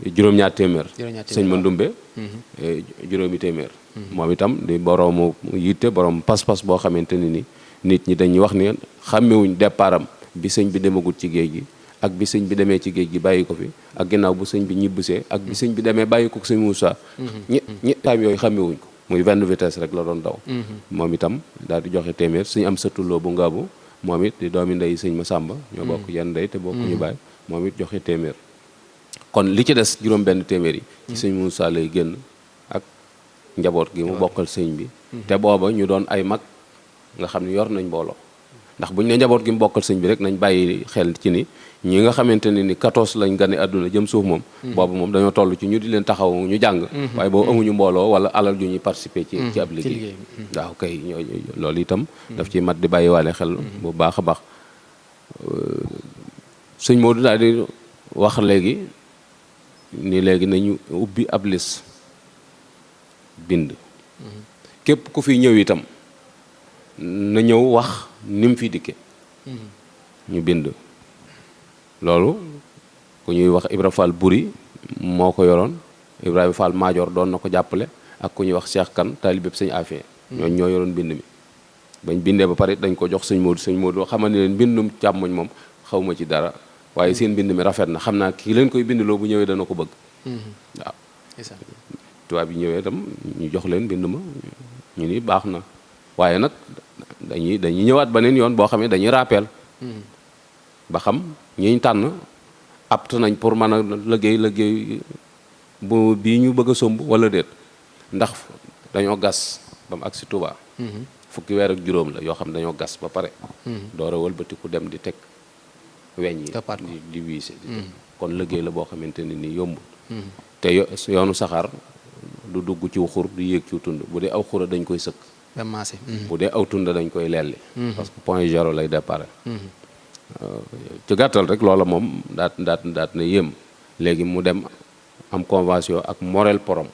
juróom-ñaar téeméer sëñ Mandumbe juróomi téeméer moom itam di boroomu yitte borom pas-pas boo xamante ni nit ñi dañuy wax ni xàmmewuñ départam bi sëñ bi demagut ci géej gi ak bi sëñ bi demee ci géej gi bàyyi ko fi ak ginnaaw bu sëñ bi ñibbisee ak bi sëñ bi demee bàyyi ko sëñ Moussa ñi time yooyu xamewuñ ko muy benn vitesse rek la doon daw moom itam daal di joxe téeméer sëñ am sa tulloo bu ngaabu moom it di doomi ndey sëñ Masamba ñoo bokk yenn ndey te bokk ñu bàyyi moom it joxe téeméer kon li ci des juróom benn téeméer yi ci sëñ Moussa lay génn ak njaboot gi mu bokkal sëñ bi te booba ñu doon ay mag nga xam ne yor nañ mbooloo ndax buñ ne njaboot gi mu bokkal sëñ bi rek nañ bàyyi xel ci ni ñi nga xamante ne ni 14 lañ gane àdduna jëm suuf moom boobu moom dañoo toll ci ñu di leen taxaw ñu jàng waaye boobu amuñu mbooloo wala alal ju ñuy participer ci ab liggéey waaw kay loolu itam daf ci mat di bàyyi waale xel bu baax a baax sëñ Modou daal di wax léegi ni léegi nañu ubbi ab liste bind képp ku fi ñëw itam na ñëw wax ni mu fi dikke ñu bind loolu ku ñuy wax Ibra Fall Buri moo ko yoroon Ibrahima Fall Maajoor doon na ko jàppale ak ku ñuy wax Cheikh Kan taalibeb sëñ Afee ñoo yoroon bind mi bañ bindee ba pare dañ ko jox sëñ Modou xamal ne leen mbindum càmmoñ moom xaw ma ci dara waaye seen mbind mi rafet na xam naa kii leen koy bindloo bu ñëwee dana ko bëgg waaw tubaab yi ñëwee itam ñu jox leen mbind ma ñu ni baax na waaye nag dañuy ñëwaat beneen yoon boo xam ne dañuy rappel ba xam ñiñ tànn apt nañ pour mën a liggéey bu bii ñu bëgg a somb wala déet ndax dañoo gas ba mu agsi Touba fukki weer ak juróom la yoo xam dañoo gas ba pare door a wëlbatiku dem di teg weñ yi di wiise kon liggéey la boo xamante ne ni yombul te yoonu saxaar du dugg ci xur du yéeg ci tund bu dee aw xura dañ koy sëkk bu dee aw tund dañ koy lelli parce que point zéro lay départ ci gàttal rek loola moom daat na yéem léegi mu dem am convention ak Morel Porom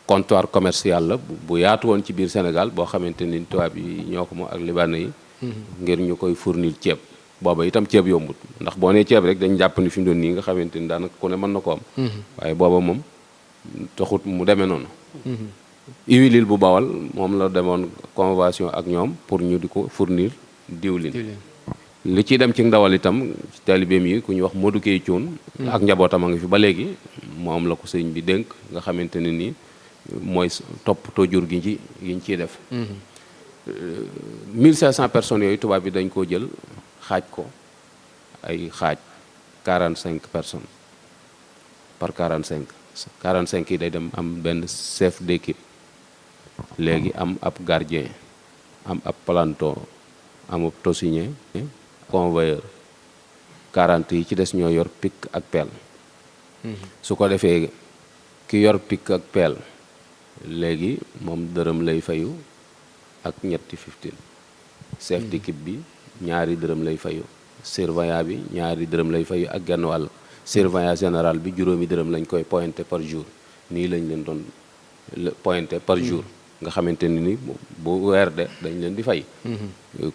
comptoir commercial la bu yaatu woon ci biir Sénégal boo xamante ni tubaab yi ñoo ko moom ak libaane yi ngir ñu koy fournir ceeb booba itam ceeb yombut ndax boo nee ceeb rek dañ jàpp ni fi mu doon nii nga xamante ni daanaka ku ne mën na ko am waaye booba moom taxut mu demee noonu huile bu Bawal moom la demoon convention ak ñoom pour ñu di ko fournir diwlin li ci dem ci ndawal itam taalibeem yi ku ñuy wax Modou Kay Cuun ak njabootam a ngi fi ba léegi moom la ko sëñ bi dénk nga xamante ne nii mooy toppatoo jur gi yiñ ciy def 1500 personnes yooyu tubaab bi dañ koo jël xaaj ko ay xaaj 45 personnes par 45 yi day dem am benn chef d'équipe léegi am ab gardien am ab planton am ab tosinier convoyeur 40 yi ci des ñoo yor pic ak pelle su ko defee ki yor pic ak pelle léegi moom dërëm lay fayu ak ñetti 15 chef d'équipe bi ñaari dërëm lay fayu surveillant bi ñaari dërëm lay fayu ak genn wàll surveillant général bi juróomi dërëm lañ koy pointé par jour nii lañ leen doon pointé par jour nga xamante ni bu weer de dañ leen di fay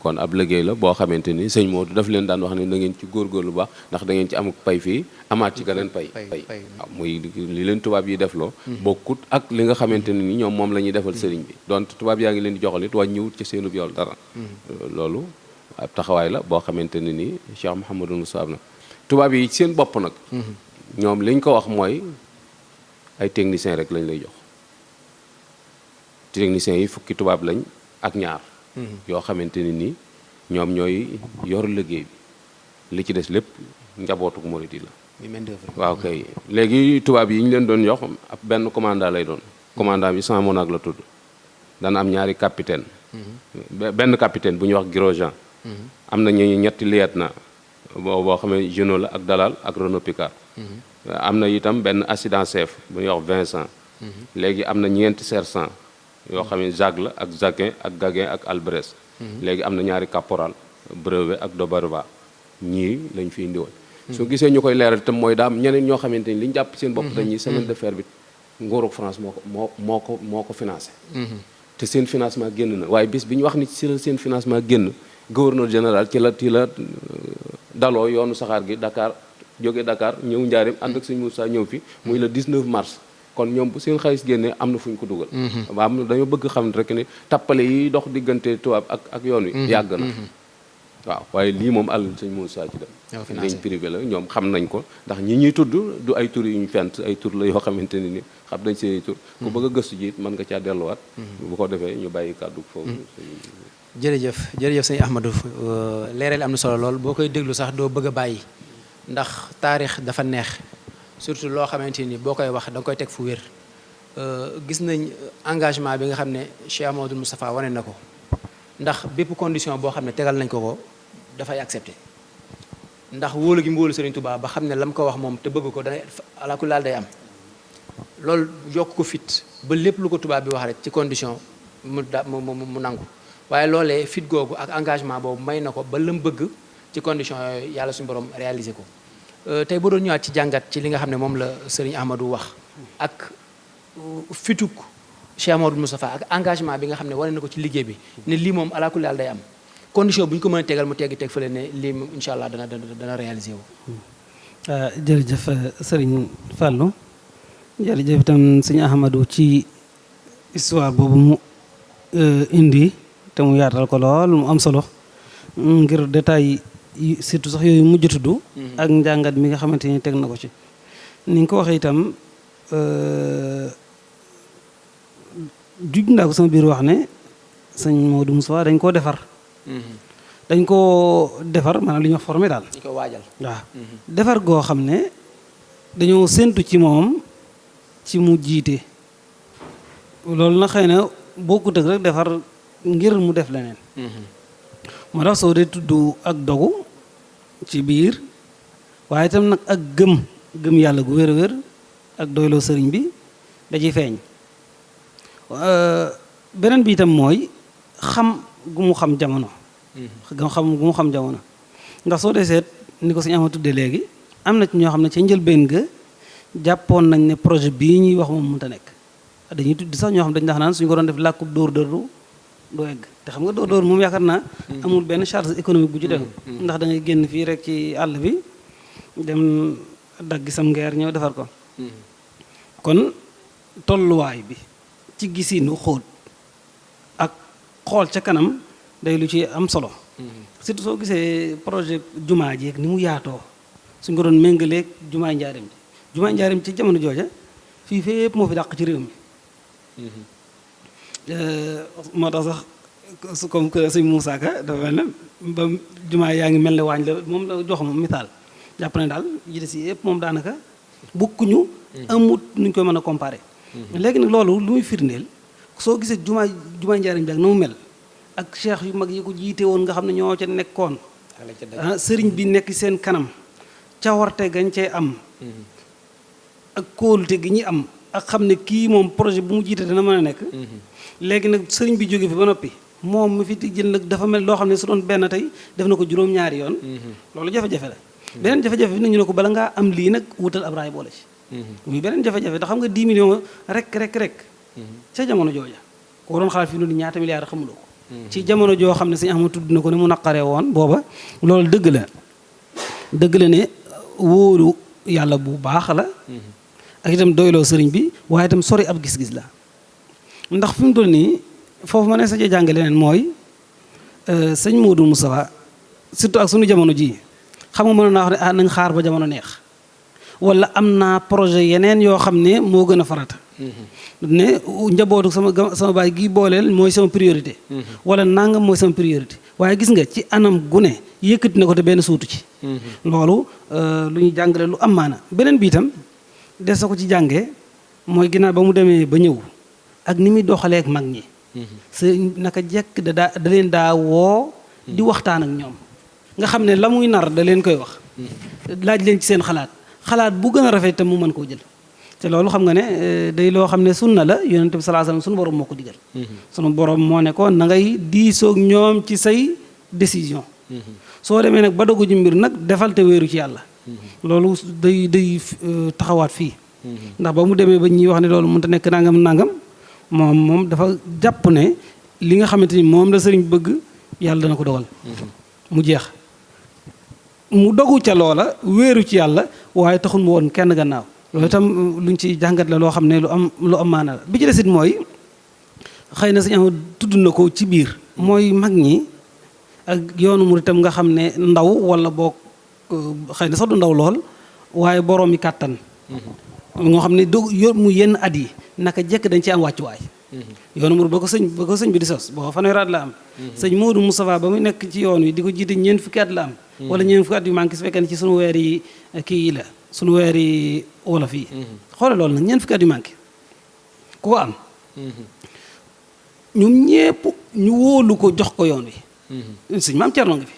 kon ab liggéey la boo xamante ni sëñ Modou daf leen daan wax ne da ngeen ci góorgóorlu baax ndax da ngeen ci amuk pay fii amaat ci geneen pay waaw muy li leen tubaab yi defloo bokkut ak li nga xamante ne ni ñoom moom la ñuy defal sëriñ bi donte tubaab yaa ngi leen di joxal it wàññiwut ci seenub yool dara loolu ab taxawaay la boo xamante ne ni Cheikh Mouhamadou Moussa nag tubaab yi seen bopp nag ñoom liñ ko wax mooy ay technicien rek lañ lay jox techniciens yi fukki tubaab lañ ak ñaar yoo xamante ne ni ñoom ñooy yor liggéey bi li ci des lépp njabootuk murid yi la waaw kay léegi tubaab yi ñu leen doon jox ab benn commandant lay doon commandant bi sans monag la tudd dana am ñaari capitaine benn capitaine bu ñuy wax Grosjean am na ñu ñetti lieutenant boo xam ne Junot la ak Dalal ak Renaud Picard am na itam benn adjudant chef bu ñuy wax Vincent léegi am na ñeenti sergent yoo xam ne Jacques la ak Jacquin ak Gaguin ak Albrecht léegi am na ñaari caporal Brevet ak Doberva ñii lañ fi indi woon soo gisee ñu koy leeral itam mooy daam ñeneen ñoo xamante ni li ñu jàpp seen bopp dañuy semaine de fer bi nguurug France moo ko financé te seen financement génn na waaye bis bi ñu wax ni ci la seen financement génn gouverneur général ci la daloo yoonu saxaar gi Dakar jóge Dakar ñëw Njaaréem ànd ak sëñ Moussa ñëw fi muy le 19 mars kon ñoom bu seen xaalis génnee am na fu ñu ko dugal waaw dañoo bëgg xam rek ne tappale yi dox diggante tubaab ak yoon wi yàgg na waaw waaye lii moom àll sëñ Moussa ci dem ligne privé la ñoom xam nañ ko ndax ñi ñuy tudd du ay tur yu ñu fent ay tur la yoo xamante ne ni xam nañ seen tur ku bëgg a gëstu ji it mën nga caa delluwaat bu ko defee ñu bàyyi kàddu foofu jërëjëf sëñ Ahmadou leeral am na solo lool boo koy déglu sax doo bëgg a bàyyi ndax taarix dafa neex surtout loo xamante ni boo koy wax da nga koy teg fu wér. Gis nañ engagement bi nga xam ne Cheikh Amadou Moustapha wane na ko ndax bépp condition boo xam ne tegal nañ ko dafay accepté ndax wóolu gi mu wóolu Serigne Touba ba xam ne la mu ko wax moom te bëgg ko dana alaaku laal day am loolu yokk ko fit ba lépp lu ko tubaab bi wax rek ci condition mu nangu waaye loolee fit googu ak engagement boobu may na ko ba la mu bëgg ci condition yooyu yàlla suñu borom réaliser ko tey boo doon ñëwaat ci jàngat ci li nga xam ne moom la Serigne Ahmadou wax ak fituk Cheikh Amadou Moustapha ak engagement bi nga xam ne wane na ko ci liggéey bi ne lii moom alaa kulli haal day am condition bu ñu ko mën a tegal mu teggi teg fële ne lii moom incha allah dana réaliser wu. jërëjëf Serigne Fallou jërëjëf itam Serigne Ahmadou ci histoire boobu mu indi te mu yaatal ko lool mu am solo ngir détail surtout sax yooyu mujj tudd ak njàngat mi nga xamante ni teg na ko ci ni nga ko waxee itam juj ndaa ko sama biir wax ne sëñ Modou Moustapha dañ koo defar dañ koo defar maanaam li ñuy wax formé daal dañ ko waajal waaw defar goo xam ne dañoo séntu ci moom ci mu jiite loolu na xëy na bokkut ak rek defar ngir mu def leneen moo tax soo dee tudd ak dogu ci biir waaye itam nag ak gëm yàlla gu wér a wér ak doyloo sëriñ bi da ciy feeñ beneen bi itam mooy xam gu mu xam jamono xam gu mu xam jamono ndax soo dee seet ni ko suñu ama tuddee léegi am na ci ñoo xam ne ca njëlbeen ga jàppoon nañ ne projet bii ñuy wax moom mënut a nekk dañuy tudd sax ñoo xam dañ ndax naan suñu ko doon def làkkub dóor du egg te xam nga dóor moom yaakaar naa amul benn charge économique bu ci def ndax da ngay génn fii rek ci àll bi dem dagg sam ngeer ñëw defar ko kon tolluwaay bi ci gisinu xóot ak xool ca kanam day lu ci am solo surtout soo gisee projet jumaa ji ni mu yaatoo suñ ko doon méngaleeg jumaay njaareem ci jamono jooja fii fépp moo fi dàq ci réew mi moo tax sax comme que sëñ Moussa Ka dafa mel ne ba jumaa yaa ngi mel ne waañ la moom la jox moom misaal jàpp ne daal yi des yëpp moom daanaka bokkuñu amut nuñ koy mën a comparé léegi nag loolu lu muy firndeel soo gisee jumaay njaareem bi ak na mu mel ak cheikh yu mag yi ko jiite woon nga xam ne ñoo ca nekkoon sëriñ bi nekk seen kanam cawarte gañ cee am ak kóolute gi ñi am ak xam ne kii moom projet bu mu jiite dana mën a nekk léegi nag sëriñ bi jóge fi ba noppi moom mi fi jël nag dafa mel loo xam ne su doon benn tey def na ko juróom-ñaari yoon loolu jafe-jafe la beneen jafe-jafe bi nag ñu ne ko bala ngaa am lii nag wutal ab raay boole ci muy beneen jafe-jafe ndax xam nga 10 millions rek ca jamono jooja ko doon xalaat fi noonu ñaata milliards xamuloo ko ci jamono joo xam ne sëñ Ahmadu tudd na ko ne mu naqaree woon booba loolu dëgg la ne wóolu yàlla bu baax la ak itam doyloo sëriñ bi waaye itam sori ab gis-gis la ndax fi mu toll nii foofu ma ne sa jànge leneen mooy sëñ Modou Moustapha surtout ak suñu jamono ji xam nga mën naa wax ne nañ xaar ba jamono neex wala am naa projet yeneen yoo xam ne moo gën a farata ne njabootu sama baay gi booleel mooy sama priorité wala nangam mooy sama priorité waaye gis nga ci anam gune yëkkati na ko te benn suutu ci loolu lu ñu jàngale lu am maana beneen bi itam des sa ko ci jàngee mooy ginnaaw ba mu demee ba ñëw ak ni muy doxalee ak mag ñi sa naka jekk da leen daa woo di waxtaan ak ñoom nga xam ne la muy nar da leen koy wax laaj leen ci seen xalaat bu gën a rafet itam mu mën koo jël te loolu xam nga ne day loo xam ne sunna la yonent bi sallallahu alayhi wasallam sunu borom moo ko digal sunu borom moo ne ko na ngay diisoog ñoom ci say décision soo demee nag ba dogu ji mbir nag defal te wéeru ci yàlla loolu day taxawaat fii ndax ba mu demee ba ñuy wax ne loolu mënut a nekk nangam moom dafa jàpp ne li nga xamante ni moom la sëriñ bëgg yàlla dana ko dogal mu jeex mu dogu ca loola wéeru ci yàlla waaye taxul mu woon kenn gannaaw loolu itam luñ ci jàngat la loo xam ne lu am maana la bi ci desit mooy xëy na sañ tudd na ko ci biir mooy mag ñi ak yoonu murid itam nga xam ne ndaw wala boog xëy na sax du ndaw lool waaye boroomi kàttan moo xam ne mu yenn at yi naka jekk dañ ci am wàccuwaay yoonu murid ba ko sëñ bi di sos boo fanweeri at la am sëñ Modou Moustapha ba muy nekk ci yoon wi di ko jiite ñeent fukki at la am wala ñeent fukki at yu manqué su fekkee ne ci sunu weer yi kii yi la suñu weeri wolof yi xoolal loolu nag ñeent fukki at yu manqué ku ko am ñoom ñépp ñu wóolu ko jox ko yoon wi sëñ maam Cerno ngi fi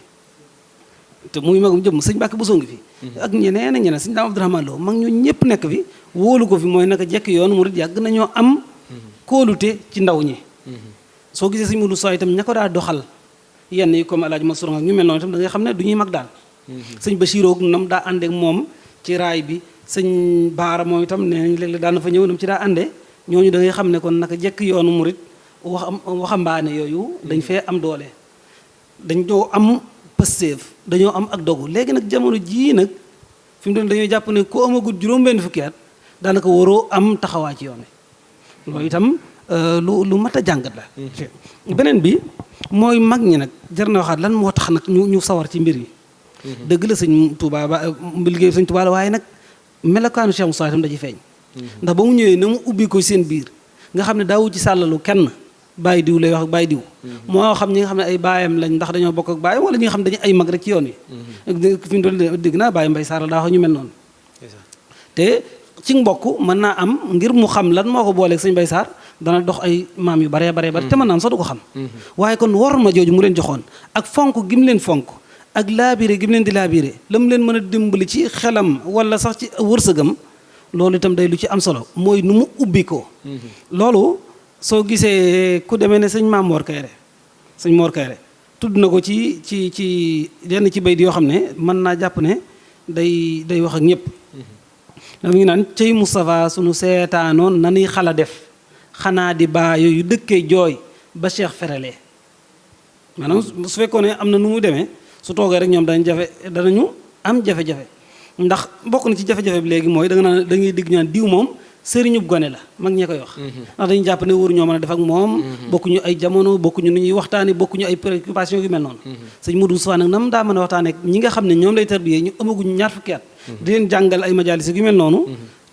te muy magum jëm sëñ Mbàkke Buso ngi fi ak ñeneen ak ñeneen sëñ Daam Abdourahmane Lo mag ñu ñëpp nekk fi wóolu ko fi mooy naka jekk yoonu murid yàgg nañoo am kóolute ci ndaw ñi soo gisee sëñ Modou Sow itam ña ko daa doxal yenn yi comme Alaaji Mansour ak ñu mel noonu itam da ngay xam ne du ñuy mag daal sëñ Bachirou nam daa àndee ak moom ci raay bi sëñ Baara moom itam nee nañ léeg-léeg daan na fa ñëw nam ci daa àndee ñooñu da ngay xam ne kon naka jekk yoonu murid waxambaane yooyu dañ fee am doole dañoo am pësteef dañoo am ak dogu léegi nag jamono jii nag fi mu doon dañoo jàpp ne ku amagul juróom-benn fukki at daanaka waroo am taxawaa ci yoon wi loolu itam lu mat a jàngat la beneen bi mooy mag ñi nag jar na waxaat lan moo tax nag ñu sawar ci mbir yi dëgg la sëñ Touba ba liggéey sëñ Touba la waaye nag melokaanu Cheikh Moussa itam da ci feeñ ndax ba mu ñëwee na mu ubbi ko seen biir nga xam ne daawu ci sàllalu kenn bàyyi diw lay wax ak bàyyi diw moo xam ñi nga xam ne ay baayam lañ ndax dañoo bokk ak baayam wala ñi nga xam ne dañu ay mag rek ci yoon wi fi mu doon dégg naa bàyyi mbay saara daa wax ñu mel noonu te ci mbokk mën naa am ngir mu xam lan moo ko booleeg sëñ Mbay Saar dana dox ay maam yu baree baree bari te mën naa am sax du ko xam waaye kon war ma jooju mu leen joxoon ak fonk gi mu leen fonk ak laabiré gi mu leen di laabiré la mu leen mën a dimbali ci xelam wala sax ci wërsëgam loolu itam day lu ci am solo mooy nu mu ubbi ko loolu soo gisee ku demee ne sëñ Maam Mor Kayre sëñ Mor Kayre tudd na ko ci yenn ci bayit yoo xam ne mën naa jàpp ne day wax ak ñëpp da mu ngi naan cey Moustapha sunu seetaanoon nanuy xala def xanaa di baa yooyu dëkkee jooy ba Cheikh ferale maanaam su fekkoon ne am na nu mu demee su toogee rek ñoom danañu am jafe-jafe ndax bokk na ci jafe-jafe bi léegi mooy da nga naan da ngay digg ñaan diw moom sëriñub gone la mag ñee koy wax ndax dañu jàpp ne wóoru ñoo mën a def ak moom bokkuñu ay jamono bokkuñu nu ñuy waxtaane bokkuñu ay préoccupation yu mel noonu sëñ Modou Moustapha nag nam daa mën a waxtaane ñi nga xam ne ñoom lay tarbiyee ñu amaguñu ñaar fukki at di leen jàngal ay majalis yu mel noonu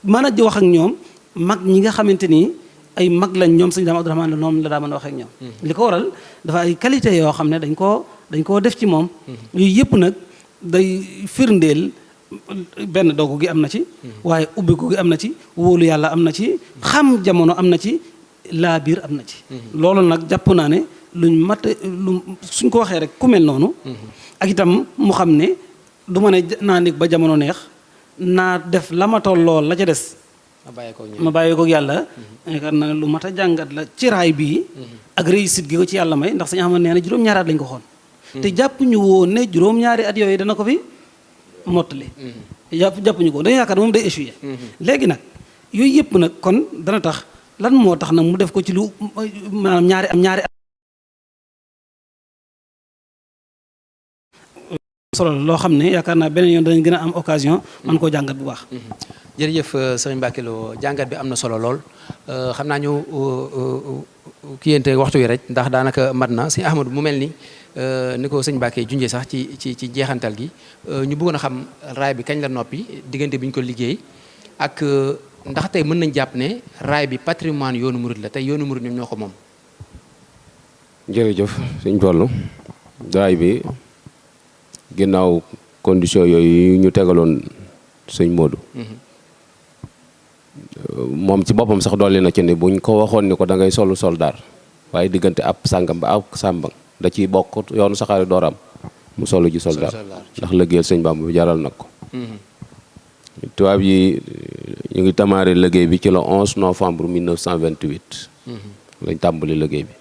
mën a wax ak ñoom mag ñi nga xamante ni ay mag lañ ñoom sëñ Daam Abdourahmane la noonu la daa mën a wax ak ñoom li ko waral dafa ay qualité yoo xam ne dañ koo def ci moom yooyu yëpp nag day firndeel benn dogu gi am na ci waaye ubbiku gi am na ci wóolu yàlla am na ci xam jamono am na ci laa biir am na ci loolu nag jàpp naa ne lu suñ ko waxee rek ku mel noonu ak itam mu xam ne du ma ne naa nekk ba jamono neex naa def la ma toll lool la ca des ma bàyyi ko yàlla yaakaar naa ne lu mat a jàngat la ci raay bii ak réussite gi ko ci yàlla may ndax sañu xam ne nee na juróom-ñaari at lañ ko xoon te jàpp ñu woon ne juróom-ñaari at yooyu dana ko fi mottali jàppuñu ko dañu yaakaar moom day échoué léegi nag yooyu yëpp nag kon dana tax lan moo tax nag mu def ko ci lu maanaam ñaari solo loo xam ne yaakaar naa beneen yoon danañ gën a am occasion man koo jàngat bu baax jërëjëf sëriñ Mbacke Lo jàngat bi am na solo lool xam naa ñu kiyante waxtu yi rek ndax daanaka mat na sëñ Ahmadou mu mel ni ko sëñ Mbacke junjee sax ci jeexantal gi ñu bëggoon a xam raay bi kañ la noppi diggante bi ñu ko liggéey ak ndax tey mën nañ jàpp ne raay bi patrimoine yoonu murid la tey yoonu murid ñoom ñoo ko moom. jërëjëf sëñ Fallu raay bi ginnaaw condition yooyu ñu tegaloon sëñ Modou moom ci boppam sax dolli na ci ne buñ ko waxoon ni ko da ngay solu soldaar waaye diggante ab sàngam ba ab sàmbang da ciy bokk yoonu saxaari dooram mu solu ji soldaar ndax liggéeyal sëñ Bamba bi jaral nag ko tubaab yi ñu ngi tamaare liggéey bi ci le 11 novembre 1928 lañ tàmbali liggéey bi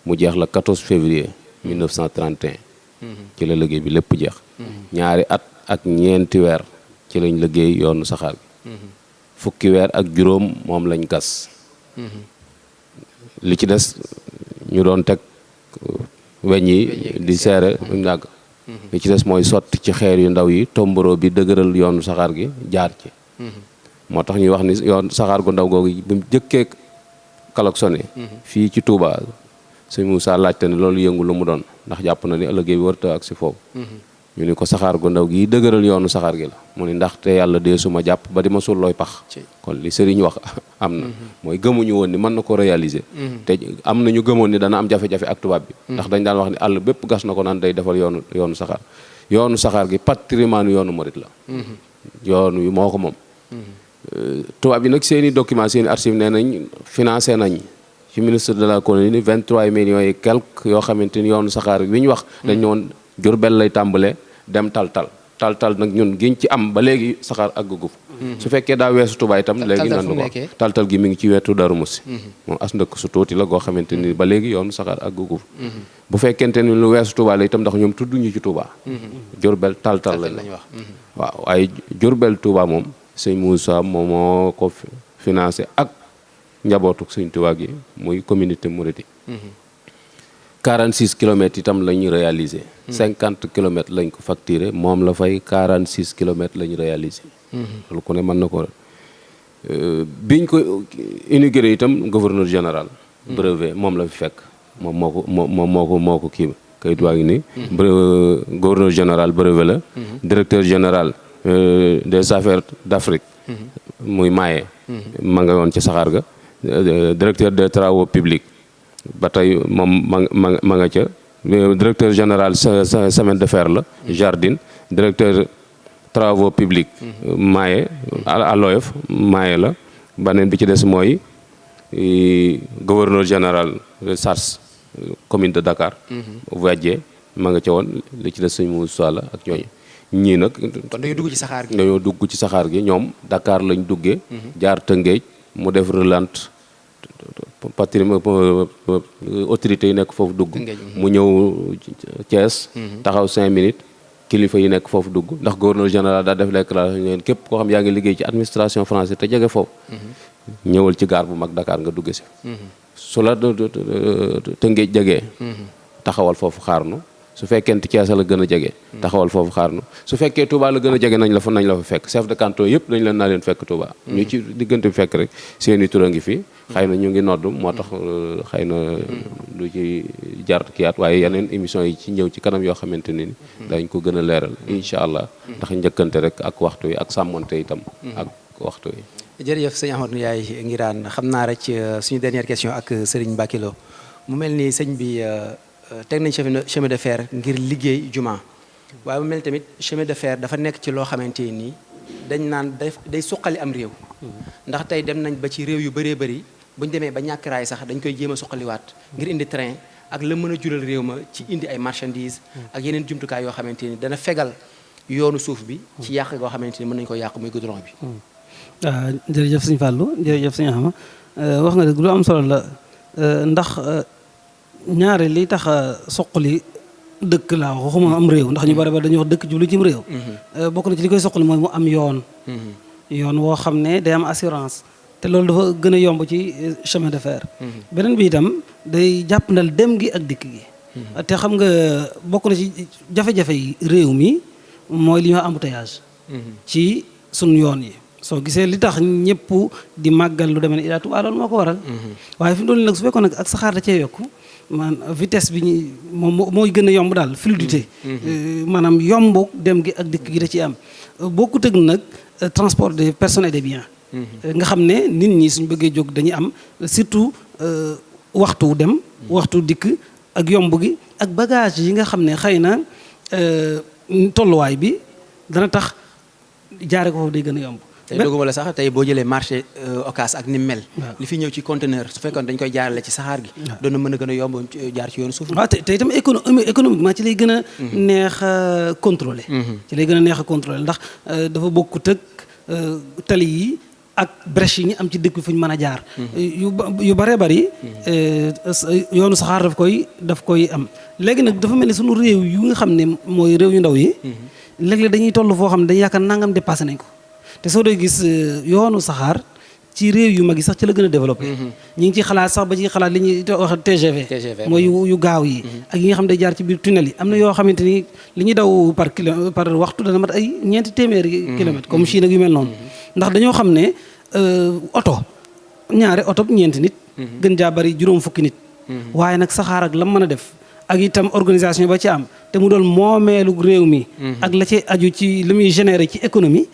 mu jeex la 14 février 1931 ci la liggéey bi lépp jeex ñaari at ak ñeenti weer ci lañ liggéey yoonu saxaar gi fukki weer ak juróom moom lañ gas li ci des ñu doon teg weñ yi di seere ñu yàgg li ci des mooy sotti ci xeer yu ndaw yi tomboro bi dëgëral yoonu saxaar gi jaar ci moo tax ñuy wax ni yoon saxaar gu ndaw googu bi mu jëkkee klaxonné fii ci Touba sëñ Moussa laajte ne loolu yëngu lu mu doon ndax jàpp na ni ëllëgee bi wërta ak si foofu ñu ni ko saxaar gu ndaw gi dëgëral yoonu saxaar gi la mu ni ndax te yàlla dee suma jàpp ba di ma sul looy pax kon li sëriñ wax am na mooy gëmuñu woon ni mën na ko réaliser te am na ñu gëmoon ni dana am jafe-jafe ak tubaab bi ndax dañ daan wax ni àll bépp gas na ko naan day defal yoonu saxaar gi patrimoine yoonu murit la yoon wi moo ko moom. tubaab bi nag seen i documents seen i archives nee nañ financé nañ ci ministre de la colonie 23 millions et quelques yoo xamante ni yoonu saxaar wi ñu wax. dañ ne woon Jurbel lay tàmbalee dem tal nag ñun giñ ci am ba léegi saxaar àggugu fa. su fekkee daa weesu Touba itam léegi nan ko tal gi mi ngi ci wetu Darou Moussi. moom as ndëkk su tuuti la goo xamante ni ba léegi yoonu saxaar àggugu fa. bu fekkente ni lu weesu Touba la itam ndax ñoom tudduñu ci Touba. Jurbel tal lañ wax. waaw waaye Jurbel Touba moom sëñ Moussa moom moo ko financé ak njabootu sëñ Touba gi muy communauté mouride. 46 kilomètres itam la ñu réalisé. 50 kilomètres lañ ko facturé moom la fay 46 kilomètres la ñu réalisé. loolu ku ne mën na ko biñ ko inauguré itam gouverneur général. brevet moom la fi fekk moom moo ko kii kayit waa ngi ni gouverneur général brevet la. directeur général des affaires d'Afrique. muy Maye. ma nga woon ci saxaar ga. directeur des travaux publics. ba tey moom ma nga ca directeur général semaine de fer la jardin directeur travaux publics Maye à l'OF Maye la baneen bi ci des mooy gouverneur général SARS commune de Dakar Ouadjé ma nga ca woon li ci des sëñ Moussa la ak ñooñu ñii nag kon dañoo dugg ci saxaar gi dañoo dugg ci saxaar gi ñoom Dakar lañ duggee jaar Tëngéej mu def relante patrimoine autorité yi nekk foofu dugg mu ñëw Thiès taxaw 5 minutes kilifa yi nekk foofu dugg ndax gouverneur général daa def déclaration ñeen képp koo xam yaa ngi liggéey ci administration française te jege foofu ñëwal ci gaar bu mag Dakar nga dugg si su la Tëngéej jegee taxawal foofu xaarnu su fekkente Thiès la gën a jege taxawal foofu xaarnu su fekkee Touba la gën a jege nañ la fa fekk chef de canton yëpp dañ leen naa leen fekk Touba ñu ci diggante bi fekk rek seeni tur a ngi fi xëy na ñu ngi nodd moo tax xëy na du ci jar kiyaat waaye yeneen émission yi ci ñëw ci kanam yoo xamante ni dañ ko gën a leeral incha allah ndax njëkkante rek ak waxtu yi ak sàmmonte itam ak waxtu yi. jërëjëf sëñ Ahmadou Ndiaye Nguirane xam naa rek suñu dernière question ak Serigne Mbacké Lo mu mel ni sëñ bi teg nañ chemin de fer ngir liggéey juma waaye mu mel tamit chemin de fer dafa nekk ci loo xamante nii dañ naan day suqali am réew ndax tey dem nañ ba ci réew yu bëree bëri bu ñu demee ba ñàkk raay sax dañ koy jéem a suqaliwaat ngir indi train ak la mën a jural réew ma ci indi ay marchandises ak yeneen jumtukaay yoo xamante ni dana fegal yoonu suuf bi ci yàq goo xamante ni mën nañu ko yàq muy goudron bi. waaw jërëjëf sëñ Fallou jërëjëf sëñ Axma wax nga dëgg lu am solo la ndax ñaare li tax suqali dëkk laa waxuma am réew ndax ñu bari ba dañuy wax dëkk jublu cim réew bokk na ci li koy suqali mooy mu am yoon woo xam ne day am assurance te loolu dafa gën a yomb ci chemin de fer beneen bi itam day jàppandal dem gi ak dikk gi te xam nga bokk na ci jafe-jafe yi réew mi mooy li ñuy wax embouteillage ci sunu yoon yi soo gisee li tax ñëpp di màggal lu demee ne Ila Touba loolu moo ko waral waaye fi mu toll nag su fekkoon nag ak saxaar da cee yokku man vitesse bi ñu moom mooy gën a yomb daal fluidité maanaam yomb dem gi ak dikk gi da ci am bokkut ak nag transport des personnes et des biens nga xam ne nit ñi suñ bëggee jóg dañuy am surtout waxtu dem waxtu dikk ak yomb gi ak bagage yi nga xam ne xëy na tolluwaay bi dana tax jaare ko foofu day gën a yomb tey dogguma la sax tey boo jëlee marché Ocass ak ni mel li fi ñëw ci conteneur su fekkoon dañ koy jaarale ci saxaar gi doon na mën a gën a yomb jaar ci yoonu suuf waaw te itam économiquement ci lay gën a neex a contrôler ci lay gën a neex a contrôler ndax dafa bokkut ak tali yi ak brèche yi ñu am ci dëkk bi fu ñu mën a jaar yu bëree bëri yoonu saxaar daf koy am léegi nag dafa mel ni sunu réew yu nga xam ne mooy réew yu ndaw yi léeg-léeg dañuy toll foo xam ne dañuy yaakaar nangam dépassé nañ ko te soo dee gis yoonu saxaar ci réew yu mag yi sax ci la gën a développé ñi ngi ci xalaat sax ba ci xalaat li ñuy wax TGV mooy yu gaaw yi ak yi nga xam ne day jaar ci biir tunnel yi am na yoo xamante ni li ñuy daw par waxtu dana mat ay 4 téeméeri kilomètres comme Chine ak yu mel noonu ndax dañoo xam ne ñaari oto ñeenti nit gën jaa bari juróom fukki nit waaye nag saxaar ak lam mën a def ak itam organisation ba ci am te mu doon moomeelu réew mi ak la ci aju ci li muy générer ci économie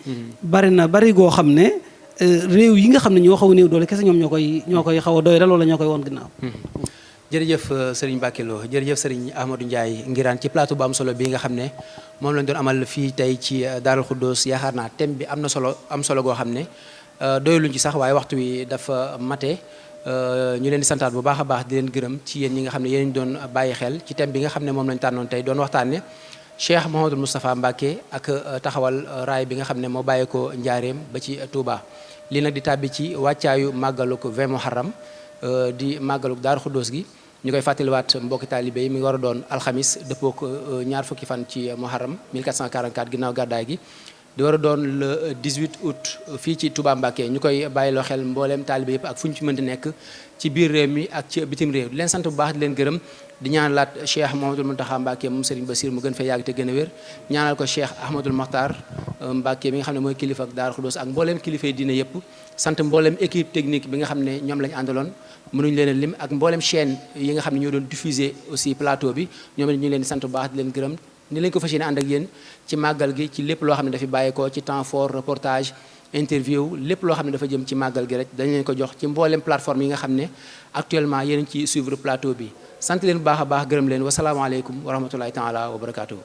bari goo xam ne réew yi nga xam ne ñoo xaw a néew doole kese ñoom ñoo koy xaw a doy rek wala ñoo koy woon ginnaaw jërëjëf Serigne Mbacké Lo jërëjëf Serigne Ahmadou Ndiaye Nguirane ci plateau bu am solo bi nga xam ne moom lañ doon amal fii tey ci Daarul Xuddoos yaakaar naa thème bi am solo goo xam ne doyluñ ci sax waaye waxtu wi dafa mate ñu leen di santaat bu baax a baax di leen gërëm ci yéen ñi nga xam ne yéen doon bàyyi xel ci thème bi nga xam ne moom lañ tànnoon tey doon waxtaanne Cheikh Mouhamadou Moustapha Mbacké ak taxawal raay bi nga xam ne moo bàyyeekoo Njaareem ba ci Touba lii nag di tàbbi ci wàccaayu màggaluk 20 Muharram di màggaluk Daaru Xuddoos gi ñu koy fàttaliwaat mbokki taalibe yi mi ngi war a doon alxamis dëppook ñaar fukki fan ci Muharram 1444 ginnaaw gàddaay gi di war a doon le 18 août fii ci Touba Mbacké ñu koy bàyyiloo xel mbooleem taalibe yëpp ak fu ñu ci mënti nekk ci biir réew mi ak ci bitim réew di leen sant bu baax di leen gërëm di ñaanalaat Cheikh Mouhamadoul Mountakha Mbacké moom Serigne Bassir mu gën fee yàgg te gën a wér ñaanal ko Cheikh Ahmadoul Makhtar Mbacké mi nga xam ne mooy kilifa ak Daaru Xuddoos ak mbooleem kilifa yi diine yëpp sant mbooleem équipe technique bi nga xam ne ñoom lañu àndaloon mënuñu leen a lim ak mbooleem chaîne yi nga xam ne ñoo doon diffuser aussi plateau bi ñoom ñu ngi leen di sant bu baax di leen gërëm ni lañ ko fas yéene ànd ak yéen ci màggal gi ci lépp loo xam ne dafa bàyyeekoo ci temps fort reportage interview lépp loo xam ne dafa jëm ci màggal gi rek dañ leen ko jox ci mbooleem plateforme yi nga xam ne actuellement yéen ci suivre plateau bi sant leen bu baax a baax gërëm leen wasalaamaaleykum wa rahmatullahi taala wa barakatuhu